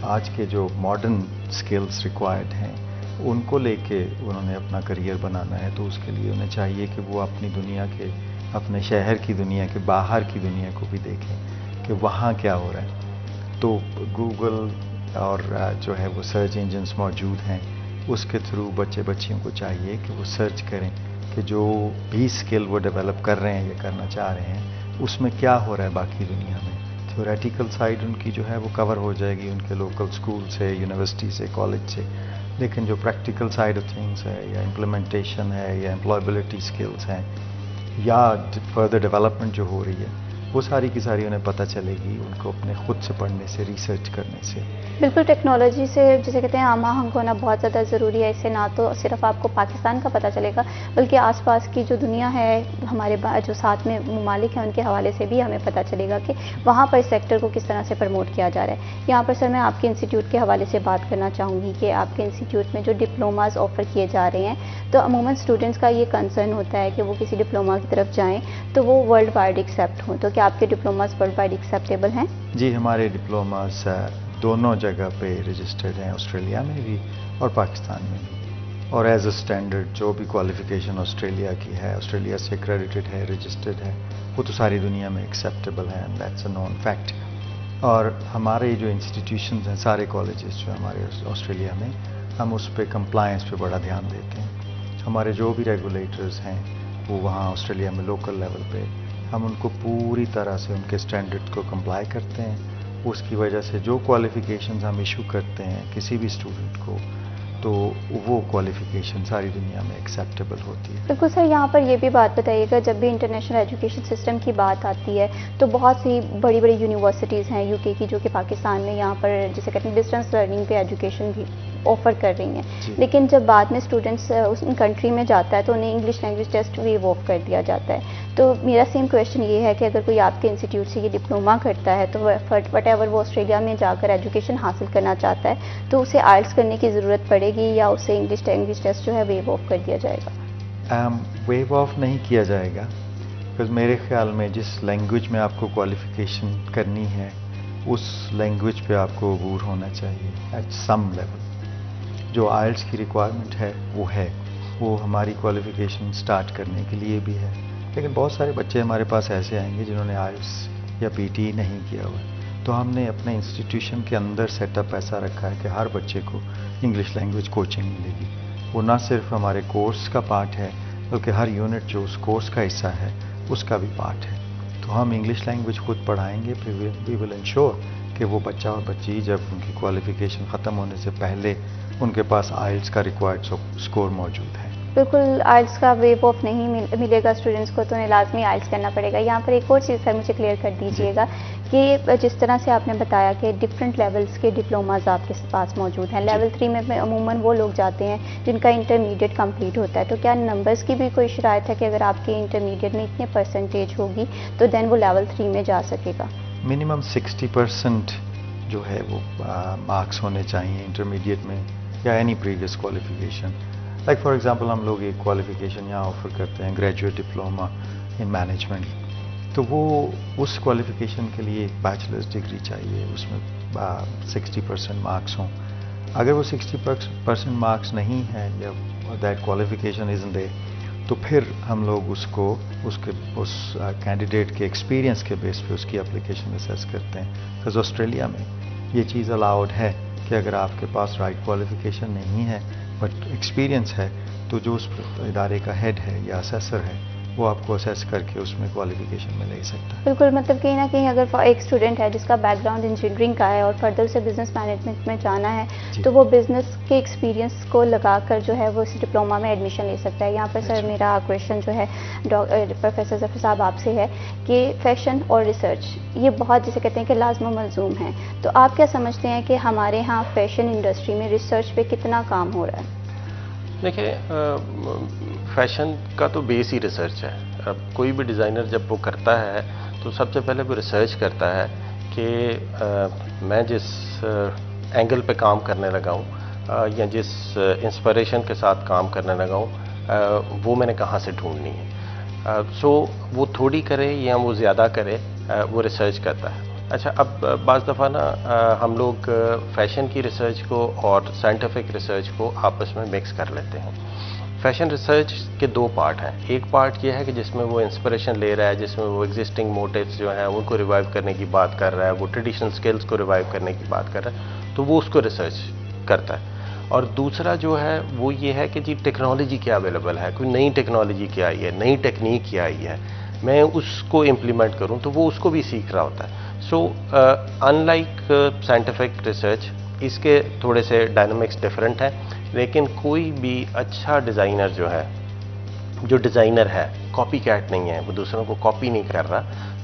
आज के जो मॉडर्न स्किल्स रिक्वायर्ड हैं उनको लेके उन्होंने अपना करियर बनाना है, तो उसके लिए उन्हें चाहिए कि वो अपनी दुनिया के, अपने शहर की दुनिया के बाहर की दुनिया को भी देखें कि वहाँ क्या हो रहा है। तो गूगल और जो है वो सर्च इंजन्स मौजूद हैं, उसके थ्रू बच्चियों को चाहिए कि वो सर्च करें कि जो भी स्किल वो डेवलप कर रहे हैं या करना चाह रहे हैं उसमें क्या हो रहा है बाकी दुनिया में। थ्योरेटिकल साइड उनकी जो है वो कवर हो जाएगी उनके लोकल स्कूल से, यूनिवर्सिटी से, कॉलेज से, लेकिन जो प्रैक्टिकल साइड ऑफ थिंग्स है या इम्प्लीमेंटेशन है या एम्प्लॉयबिलिटी स्किल्स हैं या फर्दर डेवलपमेंट जो हो रही है, वो सारी की सारी उन्हें पता चलेगी उनको अपने खुद से पढ़ने से, रिसर्च करने से। बिल्कुल, टेक्नोलॉजी से जिसे कहते हैं हम आहंग होना बहुत ज़्यादा ज़रूरी है। इससे ना तो सिर्फ आपको पाकिस्तान का पता चलेगा बल्कि आसपास की जो दुनिया है, हमारे जो साथ में ममालिक हैं उनके हवाले से भी हमें पता चलेगा कि वहाँ पर इस सेक्टर को किस तरह से प्रमोट किया जा रहा है। यहाँ पर सर मैं आपके इंस्टीट्यूट के हवाले से बात करना चाहूँगी कि आपके इंस्टीट्यूट में जो डिप्लोमाज ऑफ़र किए जा रहे हैं, तो अमूमन स्टूडेंट्स का ये कंसर्न होता है कि वो किसी डिप्लोमा की तरफ जाएँ तो वो वर्ल्ड वाइड एक्सेप्ट हों। तो क्या आपके डिप्लोमाज वर्ल्ड वाइड एक्सेप्टेबल हैं? जी, हमारे डिप्लोमास दोनों जगह पे रजिस्टर्ड हैं, ऑस्ट्रेलिया में भी और पाकिस्तान में भी। और एज अ स्टैंडर्ड जो भी क्वालिफिकेशन ऑस्ट्रेलिया की है, ऑस्ट्रेलिया से एक्रेडिटेड है, रजिस्टर्ड है, वो तो सारी दुनिया में एक्सेप्टेबल है, and that's a known fact. और हमारे जो इंस्टीट्यूशंस हैं, सारे कॉलेजेस जो हमारे ऑस्ट्रेलिया में, हम उस पर कंप्लायंस पे बड़ा ध्यान देते हैं। हमारे जो भी रेगुलेटर्स हैं वो वहाँ ऑस्ट्रेलिया में लोकल लेवल पे, हम उनको पूरी तरह से उनके स्टैंडर्ड को कंप्लाई करते हैं। उसकी वजह से जो क्वालिफिकेशंस हम इशू करते हैं किसी भी स्टूडेंट को, तो वो क्वालिफिकेशन सारी दुनिया में एक्सेप्टेबल होती है। बिल्कुल सर, यहाँ पर ये भी बात बताइएगा, जब भी इंटरनेशनल एजुकेशन सिस्टम की बात आती है तो बहुत सी बड़ी बड़ी यूनिवर्सिटीज़ हैं यूके की जो कि पाकिस्तान में यहाँ पर जिसे कहते हैं डिस्टेंस लर्निंग पे एजुकेशन भी ऑफ़र कर रही हैं, लेकिन जब बाद में स्टूडेंट्स उस कंट्री में जाता है तो उन्हें English language test waive off कर दिया जाता है। तो मेरा सेम क्वेश्चन ये है कि अगर कोई आपके इंस्टीट्यूट से ये डिप्लोमा करता है तो वट एवर वो ऑस्ट्रेलिया में जाकर एजुकेशन हासिल करना चाहता है तो उसे आइल्स करने की ज़रूरत पड़ेगी या उसे इंग्लिश टेस्ट जो है वेव ऑफ कर दिया जाएगा? वेव ऑफ नहीं किया जाएगा, बिकॉज मेरे ख्याल में जिस लैंग्वेज में आपको क्वालिफिकेशन करनी है उस लैंग्वेज पे आपको अबूर होना चाहिए एट सम लेवल। जो आइल्स की रिक्वायरमेंट है वो हमारी क्वालिफिकेशन स्टार्ट करने के लिए भी है, लेकिन बहुत सारे बच्चे हमारे पास ऐसे आएंगे जिन्होंने आइल्स या पीटी नहीं किया हुआ है। तो हमने अपने इंस्टीट्यूशन के अंदर सेटअप ऐसा रखा है कि हर बच्चे को इंग्लिश लैंग्वेज कोचिंग मिलेगी। वो ना सिर्फ हमारे कोर्स का पार्ट है बल्कि हर यूनिट जो उस कोर्स का हिस्सा है उसका भी पार्ट है। तो हम इंग्लिश लैंग्वेज खुद पढ़ाएंगे, फिर वी विल इंश्योर कि वो बच्चा और बच्ची जब उनकी क्वालिफिकेशन ख़त्म होने से पहले उनके पास आइल्स का रिक्वायर्ड स्कोर मौजूद है। बिल्कुल, आइल्स का वेव ऑफ नहीं मिलेगा स्टूडेंट्स को, तो उन्हें लाजमी आइल्स करना पड़ेगा। यहाँ पर एक और चीज़ सर मुझे क्लियर कर दीजिएगा कि जिस तरह से आपने बताया कि डिफरेंट लेवल्स के डिप्लोमाज आपके पास मौजूद हैं, लेवल 3 में अमूमन वो लोग जाते हैं जिनका इंटरमीडिएट कंप्लीट होता है, तो क्या नंबर्स की भी कोई शरायत है कि अगर आपके इंटरमीडिएट में इतने परसेंटेज होगी तो देन वो लेवल 3 में जा सकेगा? मिनिमम 60% जो है वो मार्क्स होने चाहिए इंटरमीडिएट में या any previous qualification. Like for example हम लोग एक क्वालिफिकेशन यहाँ ऑफर करते हैं, ग्रेजुएट डिप्लोमा इन मैनेजमेंट, तो वो उस क्वालिफिकेशन के लिए एक बैचलर्स डिग्री चाहिए, उसमें 60% मार्क्स हों। अगर वो 60% मार्क्स नहीं है या दैट क्वालिफिकेशन इज़न्ट देयर, तो फिर हम लोग उस कैंडिडेट के एक्सपीरियंस के बेस पे उसकी एप्लीकेशन असेस करते हैं। बिकॉज ऑस्ट्रेलिया में ये चीज़ अलाउड है कि अगर आपके पास राइट क्वालिफिकेशन नहीं है बट एक्सपीरियंस है, तो जो उस इदारे का हेड है या असेसर है वो आपको असेस करके उसमें क्वालिफिकेशन में ले सकता है। बिल्कुल, मतलब कहीं ना कहीं अगर एक स्टूडेंट है जिसका बैकग्राउंड इंजीनियरिंग का है और फर्दर से बिजनेस मैनेजमेंट में जाना है तो वो बिजनेस के एक्सपीरियंस को लगाकर जो है वो इस डिप्लोमा में एडमिशन ले सकता है। यहाँ पर सर मेरा क्वेश्चन जो है प्रोफेसर जफर साहब आपसे है कि फैशन और रिसर्च ये बहुत जिसे कहते हैं कि लाजम मलजूम है, तो आप क्या समझते हैं कि हमारे यहाँ फैशन इंडस्ट्री में रिसर्च पे कितना काम हो रहा है? देखिए, फैशन का तो बेस ही रिसर्च है। अब कोई भी डिज़ाइनर जब वो करता है तो सबसे पहले वो रिसर्च करता है कि मैं जिस एंगल पे काम करने लगा हूँ या जिस इंस्पिरेशन के साथ काम करने लगा हूँ वो मैंने कहाँ से ढूंढनी है। सो वो थोड़ी करे या वो ज़्यादा करे, वो रिसर्च करता है। अच्छा, अब बाज़ दफ़ा ना हम लोग फैशन की रिसर्च को और साइंटिफिक रिसर्च को आपस में मिक्स कर लेते हैं। फैशन रिसर्च के दो पार्ट हैं। एक पार्ट ये है कि जिसमें वो इंस्पिरेशन ले रहा है, जिसमें वो एग्जिस्टिंग मोटिव्स जो हैं उनको रिवाइव करने की बात कर रहा है, वो ट्रेडिशनल स्किल्स को रिवाइव करने की बात कर रहा है, तो वो उसको रिसर्च करता है। और दूसरा जो है वो ये है कि जी टेक्नोलॉजी क्या अवेलेबल है, कोई नई टेक्नोलॉजी क्या आई है, नई टेक्निक क्या आई है, मैं उसको इम्प्लीमेंट करूँ, तो वो उसको भी सीख रहा होता है। सो अनलाइक साइंटिफिक रिसर्च, इसके थोड़े से डायनामिक्स डिफरेंट हैं, लेकिन कोई भी अच्छा डिज़ाइनर जो है, जो डिज़ाइनर है, कॉपी कैट नहीं है, वो दूसरों को कॉपी नहीं कर रहा,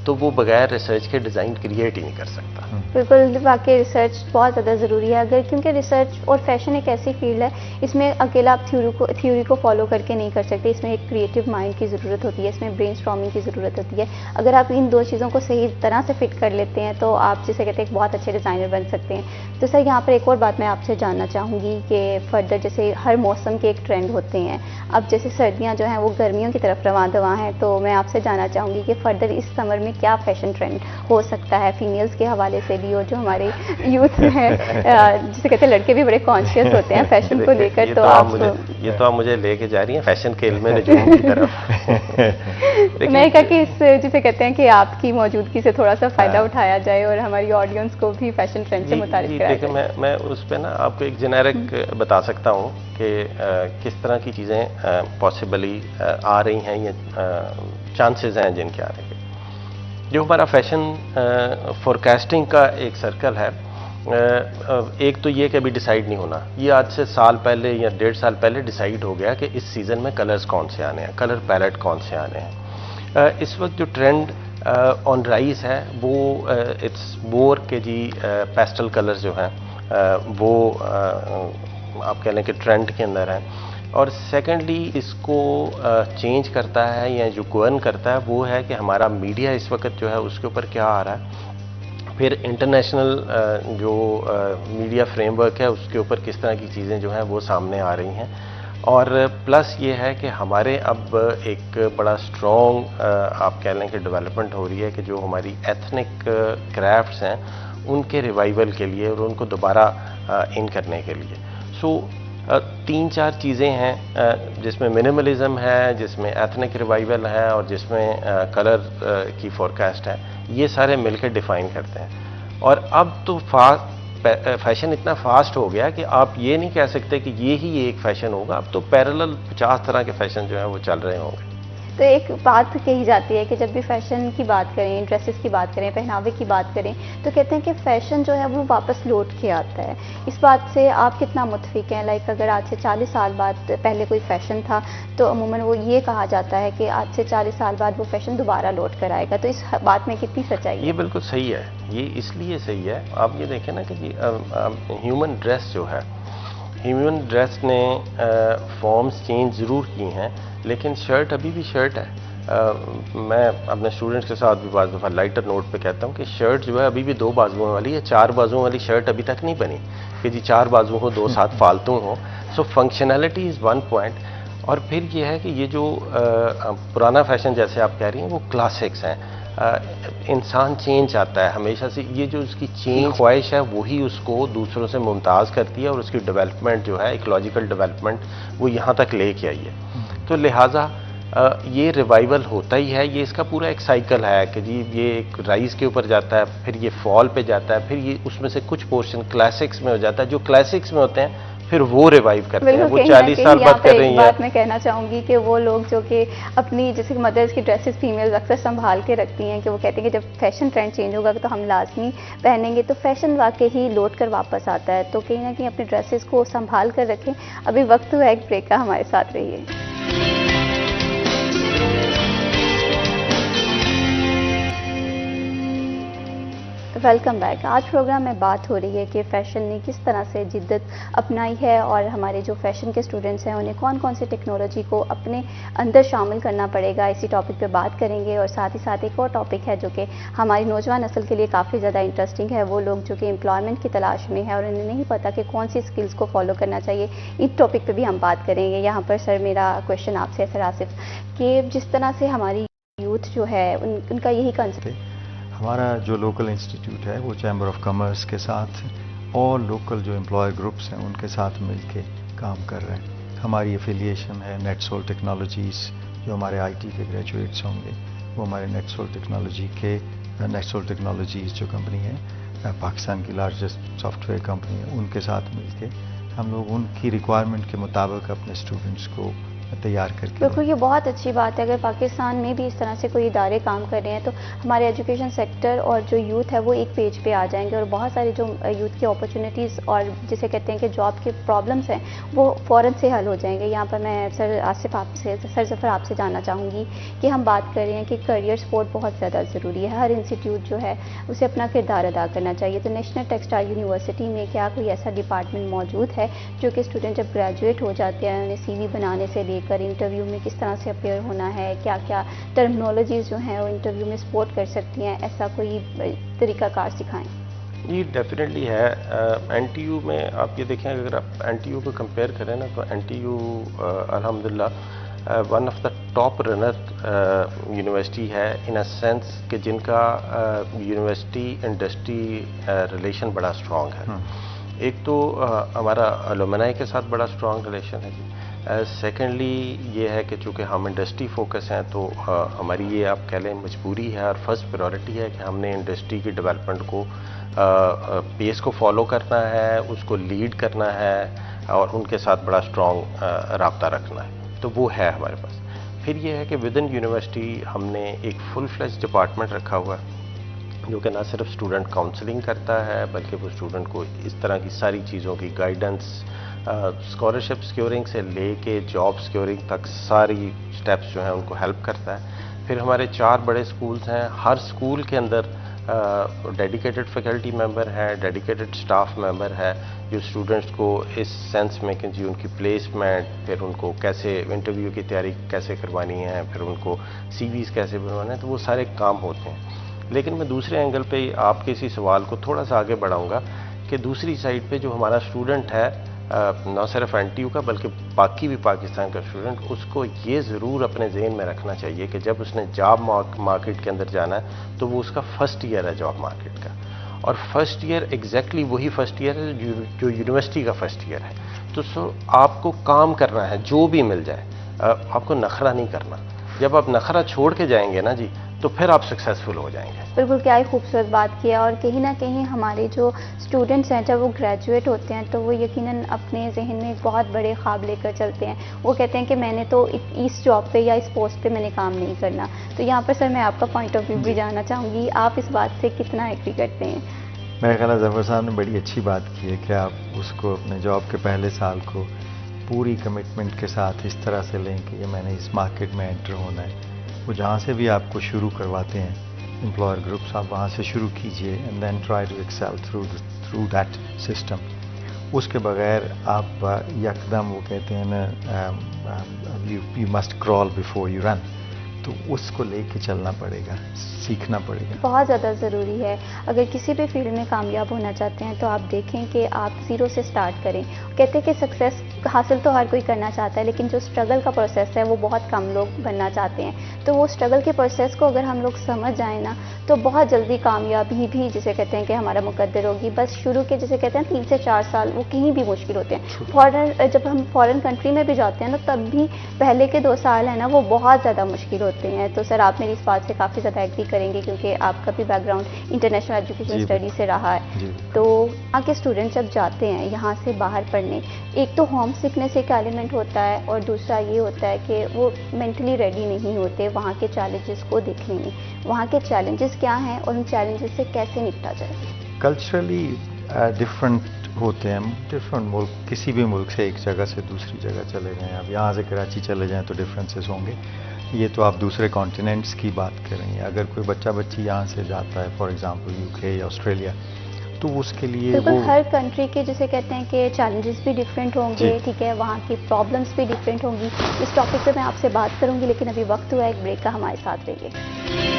तो वो बगैर रिसर्च के डिज़ाइन क्रिएट ही नहीं कर सकता। बिल्कुल, वाकई रिसर्च बहुत ज़्यादा ज़रूरी है, अगर क्योंकि रिसर्च और फैशन एक ऐसी फील्ड है, इसमें अकेला आप थ्योरी को फॉलो करके नहीं कर सकते, इसमें एक क्रिएटिव माइंड की ज़रूरत होती है, इसमें ब्रेनस्टॉर्मिंग की ज़रूरत होती है। अगर आप इन दो चीज़ों को सही तरह से फिट कर लेते हैं तो आप जिसे कहते हैं एक बहुत अच्छे डिज़ाइनर बन सकते हैं। तो सर यहाँ पर एक और बात मैं आपसे जानना चाहूँगी कि फर्दर जैसे हर मौसम के एक ट्रेंड होते हैं, अब जैसे सर्दियाँ जो हैं वो गर्मियों की तरफ रवां दवां हैं, तो मैं आपसे जानना चाहूँगी कि फर्दर इस समर में क्या फैशन ट्रेंड हो सकता है फीमेल्स के हवाले से भी, और जो हमारे यूथ हैं जिसे कहते हैं लड़के भी बड़े कॉन्शियस होते हैं फैशन को लेकर, तो आप मुझे लेके जा रही हैं फैशन के इल्म नजूम की तरफ। मैं कहा कि इस जिसे कहते हैं कि आपकी मौजूदगी से थोड़ा सा फायदा उठाया जाए और हमारी ऑडियंस को भी फैशन ट्रेंड से मुतारिफ कराया जाए। देखिए, मैं उस पर ना आपको एक जेनेरिक बता सकता हूँ कि किस तरह की चीज़ें पॉसिबली आ रही हैं या चांसेस हैं जिनके आने के। जो हमारा फैशन फोरकास्टिंग का एक सर्कल है, एक तो ये कि अभी डिसाइड नहीं होना, ये आज से साल पहले या 1.5 साल पहले डिसाइड हो गया कि इस सीज़न में कलर्स कौन से आने हैं, कलर पैलेट कौन से आने हैं। इस वक्त जो ट्रेंड ऑन राइज है वो इट्स मोर के जी पेस्टल कलर्स जो हैं वो आप कह लें कि ट्रेंड के अंदर है। और सेकेंडली इसको चेंज करता है या जो गवर्न करता है वो है कि हमारा मीडिया इस वक्त जो है उसके ऊपर क्या आ रहा है, फिर इंटरनेशनल जो मीडिया फ्रेमवर्क है उसके ऊपर किस तरह की चीज़ें जो हैं वो सामने आ रही हैं। और प्लस ये है कि हमारे अब एक बड़ा स्ट्रॉन्ग आप कह लें कि डेवलपमेंट हो रही है कि जो हमारी एथनिक क्राफ्ट्स हैं उनके रिवाइवल के लिए और उनको दोबारा इन करने के लिए। सो 3-4 चीज़ें हैं जिसमें मिनिमलिज्म है, जिसमें एथनिक रिवाइवल है और जिसमें कलर की फोरकास्ट है, ये सारे मिलकर डिफाइन करते हैं। और अब तो फैशन इतना फास्ट हो गया कि आप ये नहीं कह सकते कि ये ही एक फैशन होगा, अब तो पैरेलल 50 तरह के फैशन जो है वो चल रहे होंगे। तो एक बात कही जाती है कि जब भी फैशन की बात करें, ड्रेसेस की बात करें, पहनावे की बात करें, तो कहते हैं कि फैशन जो है वो वापस लौट के आता है। इस बात से आप कितना मुत्फिक हैं? लाइक अगर आज से 40 साल बाद पहले कोई फैशन था तो अमूमन वो ये कहा जाता है कि आज से 40 साल बाद वो फैशन दोबारा लौट कर आएगा, तो इस बात में कितनी सच्चाई है? ये बिल्कुल सही है, ये इसलिए सही है, आप ये देखें ना कि ह्यूमन ड्रेस जो है, ह्यूमन ड्रेस ने फॉर्म्स चेंज ज़रूर की हैं लेकिन शर्ट अभी भी शर्ट है। मैं अपने स्टूडेंट्स के साथ भी बाज़ दफ़ा लाइटर नोट पे कहता हूँ कि शर्ट जो है अभी भी 2 बाजुओं वाली है, 4 बाजुओं वाली शर्ट अभी तक नहीं बनी कि जी 4 बाजू हो, 2 साथ फालतू हो। सो फंक्शनैलिटी इज़ वन पॉइंट। और फिर ये है कि ये जो पुराना फैशन जैसे आप कह रही हैं वो क्लासिक्स हैं। इंसान चेंज आता है हमेशा से, ये जो उसकी चेंज ख्वाहिश है वही उसको दूसरों से मुमताज़ करती है और उसकी डेवलपमेंट जो है, इकोलॉजिकल डेवलपमेंट, वो यहाँ तक लेके आई है। तो लिहाजा ये रिवाइवल होता ही है, ये इसका पूरा एक साइकिल है कि जी ये एक राइज के ऊपर जाता है, फिर ये फॉल पे जाता है, फिर ये उसमें से कुछ पोर्शन क्लासिक्स में हो जाता है, जो क्लासिक्स में होते हैं फिर वो रिवाइव करते हैं, वो 40 साल बाद कर रही हैं। बात मैं कहना चाहूँगी कि वो लोग जो कि अपनी जैसे मदर्स की ड्रेसेस फीमेल्स अक्सर संभाल के रखती हैं कि वो कहते हैं कि जब फैशन ट्रेंड चेंज होगा तो हम लाजमी पहनेंगे, तो फैशन वाकई ही लौट कर वापस आता है। तो कहीं ना कहीं अपने ड्रेसेस को संभाल कर रखें। अभी वक्त हुआ एक ब्रेक का, हमारे साथ रहिए। Welcome back. आज प्रोग्राम में बात हो रही है कि फ़ैशन ने किस तरह से जिद्दत अपनाई है और हमारे जो फ़ैशन के स्टूडेंट्स हैं उन्हें कौन कौन सी टेक्नोलॉजी को अपने अंदर शामिल करना पड़ेगा, इसी टॉपिक पे बात करेंगे। और साथ ही साथ एक और टॉपिक है जो कि हमारी नौजवान नस्ल के लिए काफ़ी ज़्यादा इंटरेस्टिंग है, वो लोग जो कि एम्प्लॉयमेंट की तलाश में है और उन्हें नहीं पता कि कौन सी स्किल्स को फॉलो करना चाहिए। इस टॉपिक पर भी हम बात करेंगे। यहाँ पर सर मेरा क्वेश्चन आपसे है सर आसिफ, कि जिस तरह से हमारी यूथ जो है उनका यही कंसेप्ट, हमारा जो लोकल इंस्टीट्यूट है वो चैम्बर ऑफ कॉमर्स के साथ और लोकल जो एम्प्लॉय ग्रुप्स हैं उनके साथ मिलके काम कर रहे हैं। हमारी एफिलिएशन है नेटसोल टेक्नोलॉजीज़, जो हमारे आईटी के ग्रेजुएट्स होंगे वो हमारे नेटसोल टेक्नोलॉजीज़ जो कंपनी है पाकिस्तान की लार्जेस्ट सॉफ्टवेयर कंपनी है, उनके साथ मिलके हम लोग उनकी रिक्वायरमेंट के मुताबिक अपने स्टूडेंट्स को तैयार करके। बिल्कुल, ये बहुत अच्छी बात है। अगर पाकिस्तान में भी इस तरह से कोई इदारे काम कर रहे हैं तो हमारे एजुकेशन सेक्टर और जो यूथ है वो एक पेज पे आ जाएंगे और बहुत सारी जो यूथ की अपॉर्चुनिटीज़ और जिसे कहते हैं कि जॉब के प्रॉब्लम्स हैं वो फ़ौरन से हल हो जाएंगे। यहाँ पर मैं सर ज़फ़र आपसे जानना चाहूँगी कि हम बात कर रहे हैं कि करियर सपोर्ट बहुत ज़्यादा ज़रूरी है, हर इंस्टीट्यूट जो है उसे अपना किरदार अदा करना चाहिए। तो नेशनल टेक्सटाइल यूनिवर्सिटी में क्या कोई ऐसा डिपार्टमेंट मौजूद है जो कि स्टूडेंट जब ग्रेजुएट हो जाते हैं उन्हें CV बनाने से लेकर इंटरव्यू में किस तरह से अपेयर होना है, क्या क्या टर्मिनोलॉजीज जो हैं वो इंटरव्यू में सपोर्ट कर सकती हैं, ऐसा कोई तरीकाकार सिखाएं? ये डेफिनेटली है। NTU में आप ये देखें, अगर आप NTU को कंपेयर करें ना तो NTU अल्हम्दुलिल्लाह one of the top runner university है इन अ सेंस कि जिनका यूनिवर्सिटी इंडस्ट्री रिलेशन बड़ा स्ट्रॉन्ग है। एक तो हमारा अलुमनाई के साथ बड़ा स्ट्रॉन्ग रिलेशन है जी। सेकेंडली ये है कि चूँकि हम इंडस्ट्री फोकस हैं तो हमारी ये आप कह लें मजबूरी है और फर्स्ट प्रायोरिटी है कि हमने इंडस्ट्री की डेवलपमेंट को पेस को फॉलो करना है, उसको लीड करना है और उनके साथ बड़ा स्ट्रॉन्ग राब्ता रखना है। तो वो है हमारे पास। फिर ये है कि विद इन यूनिवर्सिटी हमने एक फुल फ्लेज डिपार्टमेंट रखा हुआ है जो कि ना सिर्फ स्टूडेंट काउंसलिंग करता है बल्कि वो स्टूडेंट को इस तरह की सारी चीज़ों की गाइडेंस, स्कॉलरशिप सिक्योरिंग से लेके जॉब सिक्योरिंग तक सारी स्टेप्स जो हैं उनको हेल्प करता है। फिर हमारे 4 बड़े स्कूल्स हैं, हर स्कूल के अंदर डेडिकेटेड फैकल्टी मेंबर है, डेडिकेटेड स्टाफ मेंबर है जो स्टूडेंट्स को इस सेंस में कि जी उनकी प्लेसमेंट, फिर उनको कैसे इंटरव्यू की तैयारी कैसे करवानी है, फिर उनको CVs कैसे बनवाना है, तो वो सारे काम होते हैं। लेकिन मैं दूसरे एंगल पे आपके इसी सवाल को थोड़ा सा आगे बढ़ाऊंगा कि दूसरी साइड पे जो हमारा स्टूडेंट है न सिर्फ NTU का बल्कि बाकी भी पाकिस्तान का स्टूडेंट, उसको ये ज़रूर अपने जहन में रखना चाहिए कि जब उसने जॉब मार्केट के अंदर जाना है तो वो उसका फर्स्ट ईयर है जॉब मार्केट का, और फर्स्ट ईयर एग्जैक्टली वही फर्स्ट ईयर है जो यूनिवर्सिटी का फर्स्ट ईयर है। तो आपको काम करना है, जो भी मिल जाए, आपको नखरा नहीं करना। जब आप नखरा छोड़ के जाएंगे ना जी तो फिर आप सक्सेसफुल हो जाएंगे। बिल्कुल, क्या ही खूबसूरत बात की है। और कहीं ना कहीं हमारे जो स्टूडेंट्स हैं जब वो ग्रेजुएट होते हैं तो वो यकीनन अपने जहन में एक बहुत बड़े ख्वाब लेकर चलते हैं। वो कहते हैं कि मैंने तो इस जॉब पे या इस पोस्ट पे मैंने काम नहीं करना। तो यहाँ पर सर मैं आपका पॉइंट ऑफ व्यू भी जानना चाहूँगी, आप इस बात से कितना एग्री करते हैं? मेरे ख्याल ज़फ़र साहब ने बड़ी अच्छी बात की है कि आप उसको अपने जॉब के पहले साल को पूरी कमिटमेंट के साथ इस तरह से लें कि ये मैंने इस मार्केट में एंटर होना है। वो जहाँ से भी आपको शुरू करवाते हैं एम्प्लॉयर ग्रुप्स, आप वहाँ से शुरू कीजिए and then try to excel through that system. उसके बगैर आप यकदम, वो कहते हैं ना you must crawl before you run, तो उसको लेके चलना पड़ेगा, सीखना पड़ेगा। बहुत ज़्यादा ज़रूरी है। अगर किसी भी फील्ड में कामयाब होना चाहते हैं तो आप देखें कि आप ज़ीरो से स्टार्ट करें। कहते हैं कि सक्सेस हासिल तो हर कोई करना चाहता है लेकिन जो स्ट्रगल का प्रोसेस है वो बहुत कम लोग बनना चाहते हैं। तो वो स्ट्रगल के प्रोसेस को अगर हम लोग समझ जाएं ना तो बहुत जल्दी कामयाबी भी जिसे कहते हैं कि हमारा मुकद्दर होगी। बस शुरू के जिसे कहते हैं 3 से 4 साल वो कहीं भी मुश्किल होते हैं। जब हम फॉरेन कंट्री में भी जाते हैं ना तब भी पहले के 2 साल है ना वो बहुत ज़्यादा मुश्किल होते हैं। तो सर आप मेरी इस बात से काफ़ी ज़्यादा एग्री करेंगे क्योंकि आपका भी बैकग्राउंड इंटरनेशनल एजुकेशन स्टडी से रहा है। तो यहाँ के स्टूडेंट जब जाते हैं यहाँ से बाहर पढ़ने, एक तो होम सिकनेस एक एलिमेंट होता है और दूसरा ये होता है कि वो मेंटली रेडी नहीं होते वहाँ के चैलेंजेस को देखने में। वहाँ के चैलेंजेस क्या हैं और उन चैलेंजेस से कैसे निपटा जाए? कल्चरली डिफरेंट होते हैं डिफरेंट मुल्क, किसी भी मुल्क से एक जगह से दूसरी जगह चले जाएँ, अब यहाँ से कराची चले जाएँ तो डिफरेंसेस होंगे। ये तो आप दूसरे कॉन्टिनेंट्स की बात करेंगे। अगर कोई बच्ची यहाँ से जाता है फॉर एग्जांपल UK या ऑस्ट्रेलिया, तो उसके लिए वो हर कंट्री के जिसे कहते हैं कि चैलेंजेस भी डिफरेंट होंगे, ठीक है, वहाँ की प्रॉब्लम्स भी डिफरेंट होंगी। इस टॉपिक पे मैं आपसे बात करूँगी लेकिन अभी वक्त हुआ एक ब्रेक का, हमारे साथ रहिए।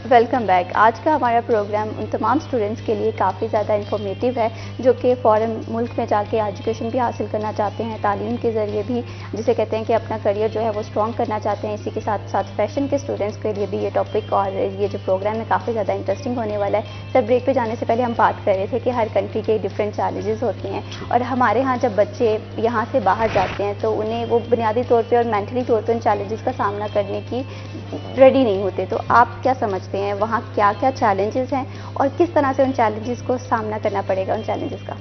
Welcome back. आज का हमारा प्रोग्राम उन तमाम स्टूडेंट्स के लिए काफ़ी ज़्यादा इन्फॉर्मेटिव है जो कि फ़ॉरेन मुल्क में जाके एजुकेशन भी हासिल करना चाहते हैं, तालीम के ज़रिए भी जिसे कहते हैं कि अपना करियर जो है वो स्ट्रॉन्ग करना चाहते हैं। इसी के साथ साथ फैशन के स्टूडेंट्स के लिए भी ये टॉपिक और ये जो प्रोग्राम है काफ़ी ज़्यादा इंटरेस्टिंग होने वाला है। सर ब्रेक पे जाने से पहले हम बात कर रहे थे कि हर कंट्री के डिफरेंट चैलेंजेस होते हैं और हमारे यहाँ जब बच्चे यहाँ से बाहर जाते हैं तो उन्हें वो बुनियादी तौर पर और मेंटली तौर पर उन चैलेंजेस का सामना करने की रेडी नहीं होते। तो आप क्या समझते हैं हैं वहाँ क्या क्या चैलेंजेस हैं और किस तरह से उन चैलेंजेस को सामना करना पड़ेगा उन चैलेंजेस का?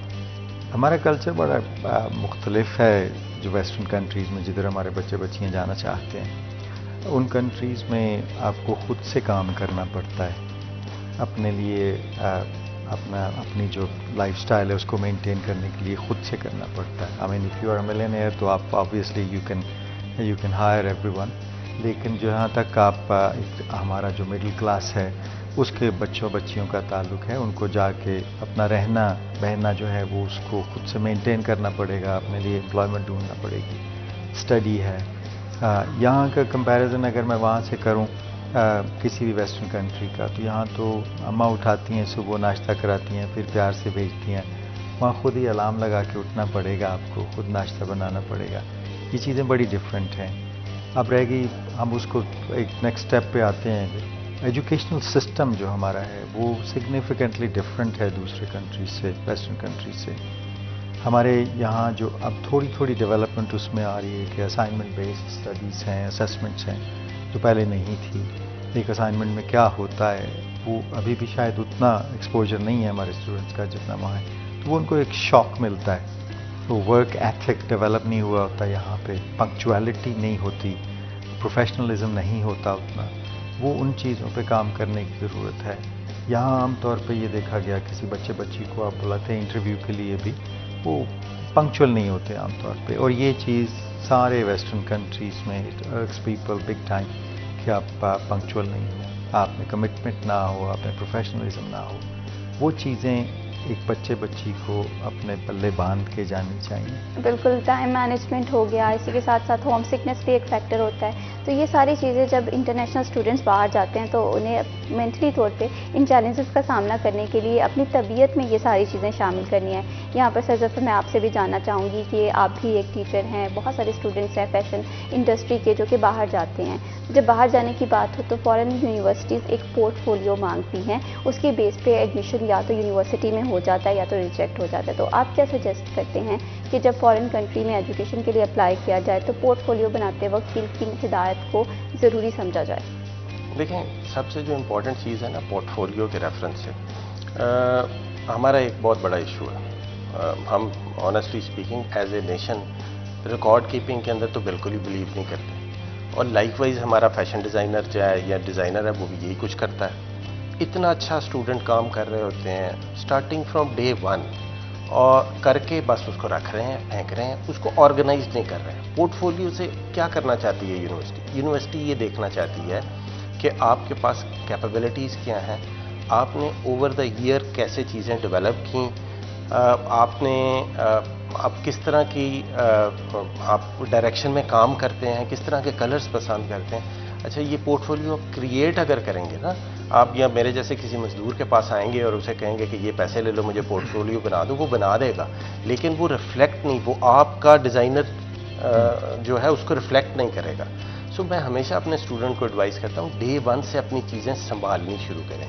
हमारा कल्चर बड़ा मुख्तलिफ है जो वेस्टर्न कंट्रीज़ में जिधर हमारे बच्चे बच्चियाँ जाना चाहते हैं। उन कंट्रीज़ में आपको खुद से काम करना पड़ता है, अपने लिए अपनी जो लाइफस्टाइल है उसको मेंटेन करने के लिए खुद से करना पड़ता है। I mean if you are a millionaire तो आप obviously you can hire everyone, लेकिन जहाँ तक आप हमारा जो मिडिल क्लास है उसके बच्चों बच्चियों का ताल्लुक है, उनको जाके अपना रहना बहना जो है वो उसको खुद से मेंटेन करना पड़ेगा, अपने लिए एम्प्लॉयमेंट ढूंढना पड़ेगी, स्टडी है। यहाँ का कंपैरिजन अगर मैं वहाँ से करूँ किसी भी वेस्टर्न कंट्री का, तो यहाँ तो अम्मा उठाती हैं, सुबह नाश्ता कराती हैं, फिर प्यार से भेजती हैं। वहाँ खुद ही अलार्म लगा के उठना पड़ेगा, आपको खुद नाश्ता बनाना पड़ेगा। ये चीज़ें बड़ी डिफरेंट हैं। अब रहेगी, हम उसको एक नेक्स्ट स्टेप पे आते हैं। एजुकेशनल सिस्टम जो हमारा है वो सिग्निफिकेंटली डिफरेंट है दूसरे कंट्रीज से, वेस्टर्न कंट्रीज से। हमारे यहाँ जो अब थोड़ी थोड़ी डेवलपमेंट उसमें आ रही है कि असाइनमेंट बेस्ड स्टडीज़ हैं, असेसमेंट्स हैं, जो पहले नहीं थी। एक असाइनमेंट में क्या होता है वो अभी भी शायद उतना एक्सपोजर नहीं है हमारे स्टूडेंट्स का जितना वहाँ है, तो वो उनको एक शॉक मिलता है। तो वर्क एथिक डेवलप नहीं हुआ होता यहाँ पे, पंक्चुअलिटी नहीं होती, प्रोफेशनलिज्म नहीं होता उतना, वो उन चीज़ों पे काम करने की ज़रूरत है। यहाँ आमतौर पे ये देखा गया, किसी बच्चे बच्ची को आप बुलाते हैं इंटरव्यू के लिए भी, वो पंक्चुअल नहीं होते आमतौर पे, और ये चीज़ सारे वेस्टर्न कंट्रीज़ में इट अर्क्स पीपल बिग टाइम कि आप पंक्चुअल नहीं हो, आप में कमिटमेंट ना हो, आप में प्रोफेशनलिज्म ना हो। वो चीज़ें एक बच्चे बच्ची को अपने पल्ले बांध के जानी चाहिए। बिल्कुल, टाइम मैनेजमेंट हो गया, इसी के साथ साथ होम सिकनेस भी एक फैक्टर होता है। तो ये सारी चीज़ें जब इंटरनेशनल स्टूडेंट्स बाहर जाते हैं तो उन्हें मेंटली तौर पे इन चैलेंजेस का सामना करने के लिए अपनी तबीयत में ये सारी चीज़ें शामिल करनी है। यहाँ पर सर जफर, मैं आपसे भी जानना चाहूँगी कि आप भी एक टीचर हैं, बहुत सारे स्टूडेंट्स हैं फैशन इंडस्ट्री के जो कि बाहर जाते हैं। जब बाहर जाने की बात हो तो फॉरेन यूनिवर्सिटीज़ एक पोर्टफोलियो मांगती हैं, उसके बेस पे एडमिशन या तो यूनिवर्सिटी में हो जाता है या तो रिजेक्ट हो जाता है। तो आप क्या सजेस्ट करते हैं कि जब फॉरेन कंट्री में एजुकेशन के लिए अप्लाई किया जाए तो पोर्टफोलियो बनाते वक्त किन किन हिदायत को ज़रूरी समझा जाए? देखें, सबसे जो इम्पोर्टेंट चीज़ है ना पोर्टफोलियो के रेफरेंस से हमारा एक बहुत बड़ा इशू है। हम honestly speaking as a nation record keeping के अंदर तो बिल्कुल ही बिलीव नहीं करते, और लाइकवाइज हमारा फैशन डिज़ाइनर चाहे या डिज़ाइनर है वो भी यही कुछ करता है। इतना अच्छा स्टूडेंट काम कर रहे होते हैं स्टार्टिंग फ्रॉम डे 1, और करके बस उसको रख रहे हैं, फेंक रहे हैं, उसको ऑर्गेनाइज नहीं कर रहे हैं। पोर्टफोलियो से क्या करना चाहती है यूनिवर्सिटी? यूनिवर्सिटी ये देखना चाहती है कि आपके पास कैपेबिलिटीज़ क्या हैं, आपने ओवर द ईयर कैसे चीज़ें डेवलप की, आप किस तरह की आप डायरेक्शन में काम करते हैं, किस तरह के कलर्स पसंद करते हैं। अच्छा, ये पोर्टफोलियो आप क्रिएट अगर करेंगे ना, आप या मेरे जैसे किसी मजदूर के पास आएंगे और उसे कहेंगे कि ये पैसे ले लो, मुझे पोर्टफोलियो बना दो, वो बना देगा, लेकिन वो रिफ्लेक्ट नहीं, वो आपका डिज़ाइनर जो है उसको रिफ्लेक्ट नहीं करेगा। सो मैं हमेशा अपने स्टूडेंट को एडवाइस करता हूँ, डे 1 से अपनी चीज़ें संभालनी शुरू करें।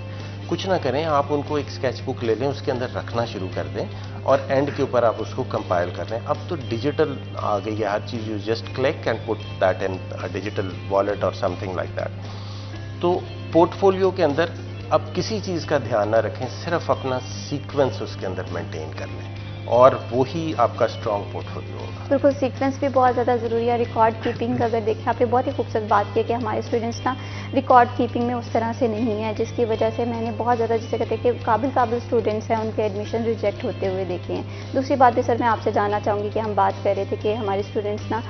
कुछ ना करें, आप उनको एक स्केच बुक ले लें, उसके अंदर रखना शुरू कर दें, और एंड के ऊपर आप उसको कंपाइल कर लें। अब तो डिजिटल आ गई है हर चीज़, you just click and put that in digital wallet और समथिंग लाइक दैट। तो पोर्टफोलियो के अंदर अब किसी चीज़ का ध्यान ना रखें, सिर्फ अपना सीक्वेंस उसके अंदर मेंटेन कर लें, और वही आपका स्ट्रॉन्ग पोर्टफोलियो होगा। बिल्कुल, सीक्वेंस भी बहुत ज़्यादा ज़रूरी है। रिकॉर्ड कीपिंग अगर देखें, आपने बहुत ही खूबसूरत बात की कि हमारे स्टूडेंट्स ना रिकॉर्ड कीपिंग में उस तरह से नहीं है, जिसकी वजह से मैंने बहुत ज़्यादा, जिसे कहते हैं कि काबिल स्टूडेंट्स हैं, उनके एडमिशन रिजेक्ट होते हुए देखे हैं। दूसरी बात भी सर मैं आपसे जानना चाहूँगी कि हम बात कर रहे थे कि हमारे स्टूडेंट्स ना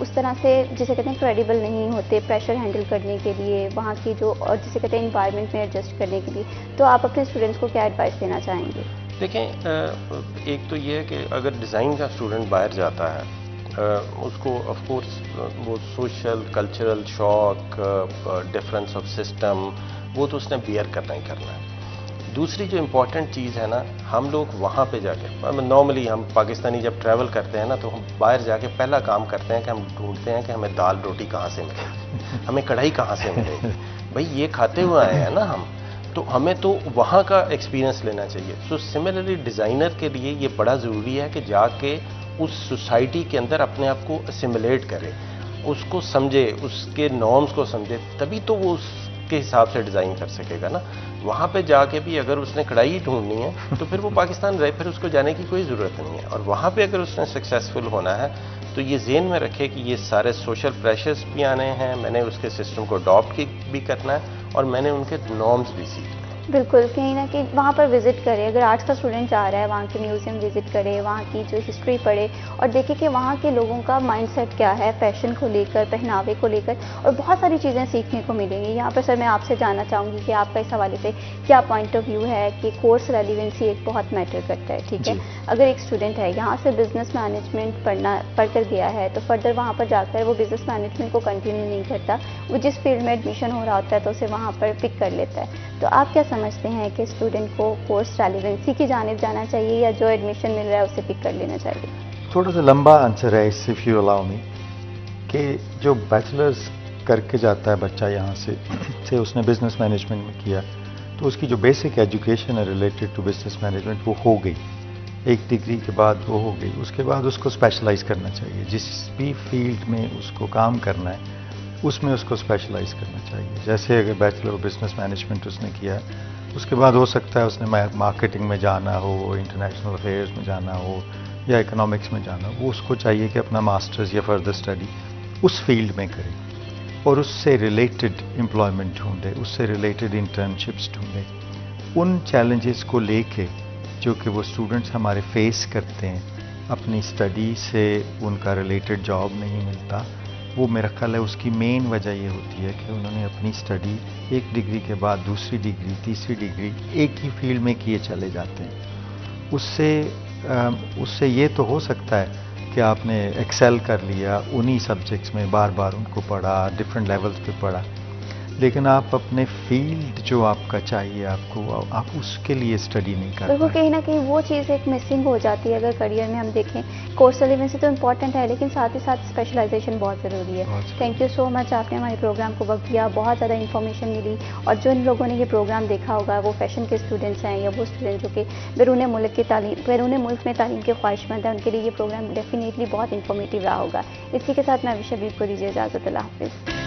उस तरह से जिसे कहते हैं क्रेडिबल नहीं होते प्रेशर हैंडल करने के लिए, वहाँ की जो जिसे कहते हैं इन्वायरमेंट में एडजस्ट करने के लिए। तो आप अपने स्टूडेंट्स को क्या एडवाइस देना चाहेंगे? देखें, एक तो ये है कि अगर डिज़ाइन का स्टूडेंट बाहर जाता है, उसको ऑफ कोर्स वो social cultural shock, difference of system, वो तो उसने बियर करना ही करना है। दूसरी जो इम्पॉर्टेंट चीज़ है ना, हम लोग वहाँ पे जाके, नॉर्मली हम पाकिस्तानी जब ट्रैवल करते हैं ना, तो हम बाहर जाके पहला काम करते हैं कि हम ढूंढते हैं कि हमें दाल रोटी कहाँ से मिलेगी, हमें कढ़ाई कहाँ से मिलेगी। भाई ये खाते हुए आए हैं ना हम, तो हमें तो वहाँ का एक्सपीरियंस लेना चाहिए। सो सिमिलरली डिज़ाइनर के लिए ये बड़ा ज़रूरी है कि जाके उस सोसाइटी के अंदर अपने आप को असिमिलेट करे, उसको समझे, उसके नॉर्म्स को समझे, तभी तो वो उस उसके हिसाब से डिज़ाइन कर सकेगा ना। वहाँ पे जाके भी अगर उसने कढ़ाई ढूंढनी है तो फिर वो पाकिस्तान रहे, फिर उसको जाने की कोई ज़रूरत नहीं है। और वहाँ पे अगर उसने सक्सेसफुल होना है तो ये ज़हन में रखे कि ये सारे सोशल प्रेशर्स भी आने हैं, मैंने उसके सिस्टम को अडॉप्ट भी करना है और मैंने उनके नॉर्म्स भी सीखना है। बिल्कुल, कहीं ना कहीं वहाँ पर विज़िट करे, अगर आर्ट्स का स्टूडेंट जा रहा है वहाँ के म्यूज़ियम विज़िट करे, वहाँ की जो हिस्ट्री पढ़े और देखे कि वहाँ के लोगों का माइंडसेट क्या है फैशन को लेकर, पहनावे को लेकर, और बहुत सारी चीज़ें सीखने को मिलेंगी। यहाँ पर सर मैं आपसे जानना चाहूँगी कि आपका इस हवाले से क्या पॉइंट ऑफ व्यू है कि कोर्स रेलिवेंसी एक बहुत मैटर करता है, ठीक है। अगर एक स्टूडेंट है यहाँ से बिज़नेस मैनेजमेंट पढ़ कर गया है तो फर्दर वहाँ पर जाकर वो बिज़नेस मैनेजमेंट को कंटिन्यू नहीं करता, वो जिस फील्ड में एडमिशन हो रहा होता है तो उसे वहाँ पर पिक कर लेता है। तो आप क्या समझते हैं कि स्टूडेंट को कोर्स रेलिवेंसी की जानिब जाना चाहिए या जो एडमिशन मिल रहा है उसे पिक कर लेना चाहिए? थोड़ा सा लंबा आंसर है इस, इफ यू अलाउ मी, कि जो बैचलर्स करके जाता है बच्चा यहाँ से उसने बिजनेस मैनेजमेंट में किया तो उसकी जो बेसिक एजुकेशन है रिलेटेड टू बिजनेस मैनेजमेंट वो हो गई, एक डिग्री के बाद वो हो गई। उसके बाद उसको स्पेशलाइज करना चाहिए, जिस भी फील्ड में उसको काम करना है उसमें उसको स्पेशलाइज करना चाहिए। जैसे अगर बैचलर ऑफ बिजनेस मैनेजमेंट उसने किया, उसके बाद हो सकता है उसने मार्केटिंग में जाना हो, इंटरनेशनल अफेयर्स में जाना हो या इकोनॉमिक्स में जाना हो, वो उसको चाहिए कि अपना मास्टर्स या फर्दर स्टडी उस फील्ड में करे और उससे रिलेटेड एम्प्लॉयमेंट ढूंढे, उससे रिलेटेड इंटर्नशिप्स ढूंढे। उन चैलेंजेस को लेके जो कि वो स्टूडेंट्स हमारे फेस करते हैं, अपनी स्टडी से उनका रिलेटेड जॉब नहीं मिलता, वो मेरा ख्याल है उसकी मेन वजह ये होती है कि उन्होंने अपनी स्टडी एक डिग्री के बाद दूसरी डिग्री, तीसरी डिग्री एक ही फील्ड में किए चले जाते हैं। उससे ये तो हो सकता है कि आपने एक्सेल कर लिया उन्हीं सब्जेक्ट्स में, बार बार उनको पढ़ा, डिफरेंट लेवल्स पे पढ़ा, लेकिन आप अपने फील्ड जो आपका चाहिए आपको, आप उसके लिए स्टडी नहीं कर बिल्कुल, पाए। कहीं ना कहीं वो चीज़ एक मिसिंग हो जाती है अगर करियर में हम देखें। कोर्स रेलिवेंसी तो इम्पॉर्टेंट है लेकिन साथ ही साथ स्पेशलाइजेशन बहुत ज़रूरी है। थैंक यू सो मच, आपने हमारे प्रोग्राम को वक्त दिया, बहुत ज़्यादा इन्फॉर्मेशन मिली। और जो इन लोगों ने ये प्रोग्राम देखा होगा वो फैशन के स्टूडेंट्स हैं या वो स्टूडेंट जो कि बैरून मुल्क में तालीम के ख्वाहिशमंद हैं, उनके लिए ये प्रोग्राम डेफिनेटली बहुत इन्फॉर्मेटिव रहा होगा। इसी के साथ मैं शबीब को दीजिए इजाज़त। अल्लाह हाफिज़।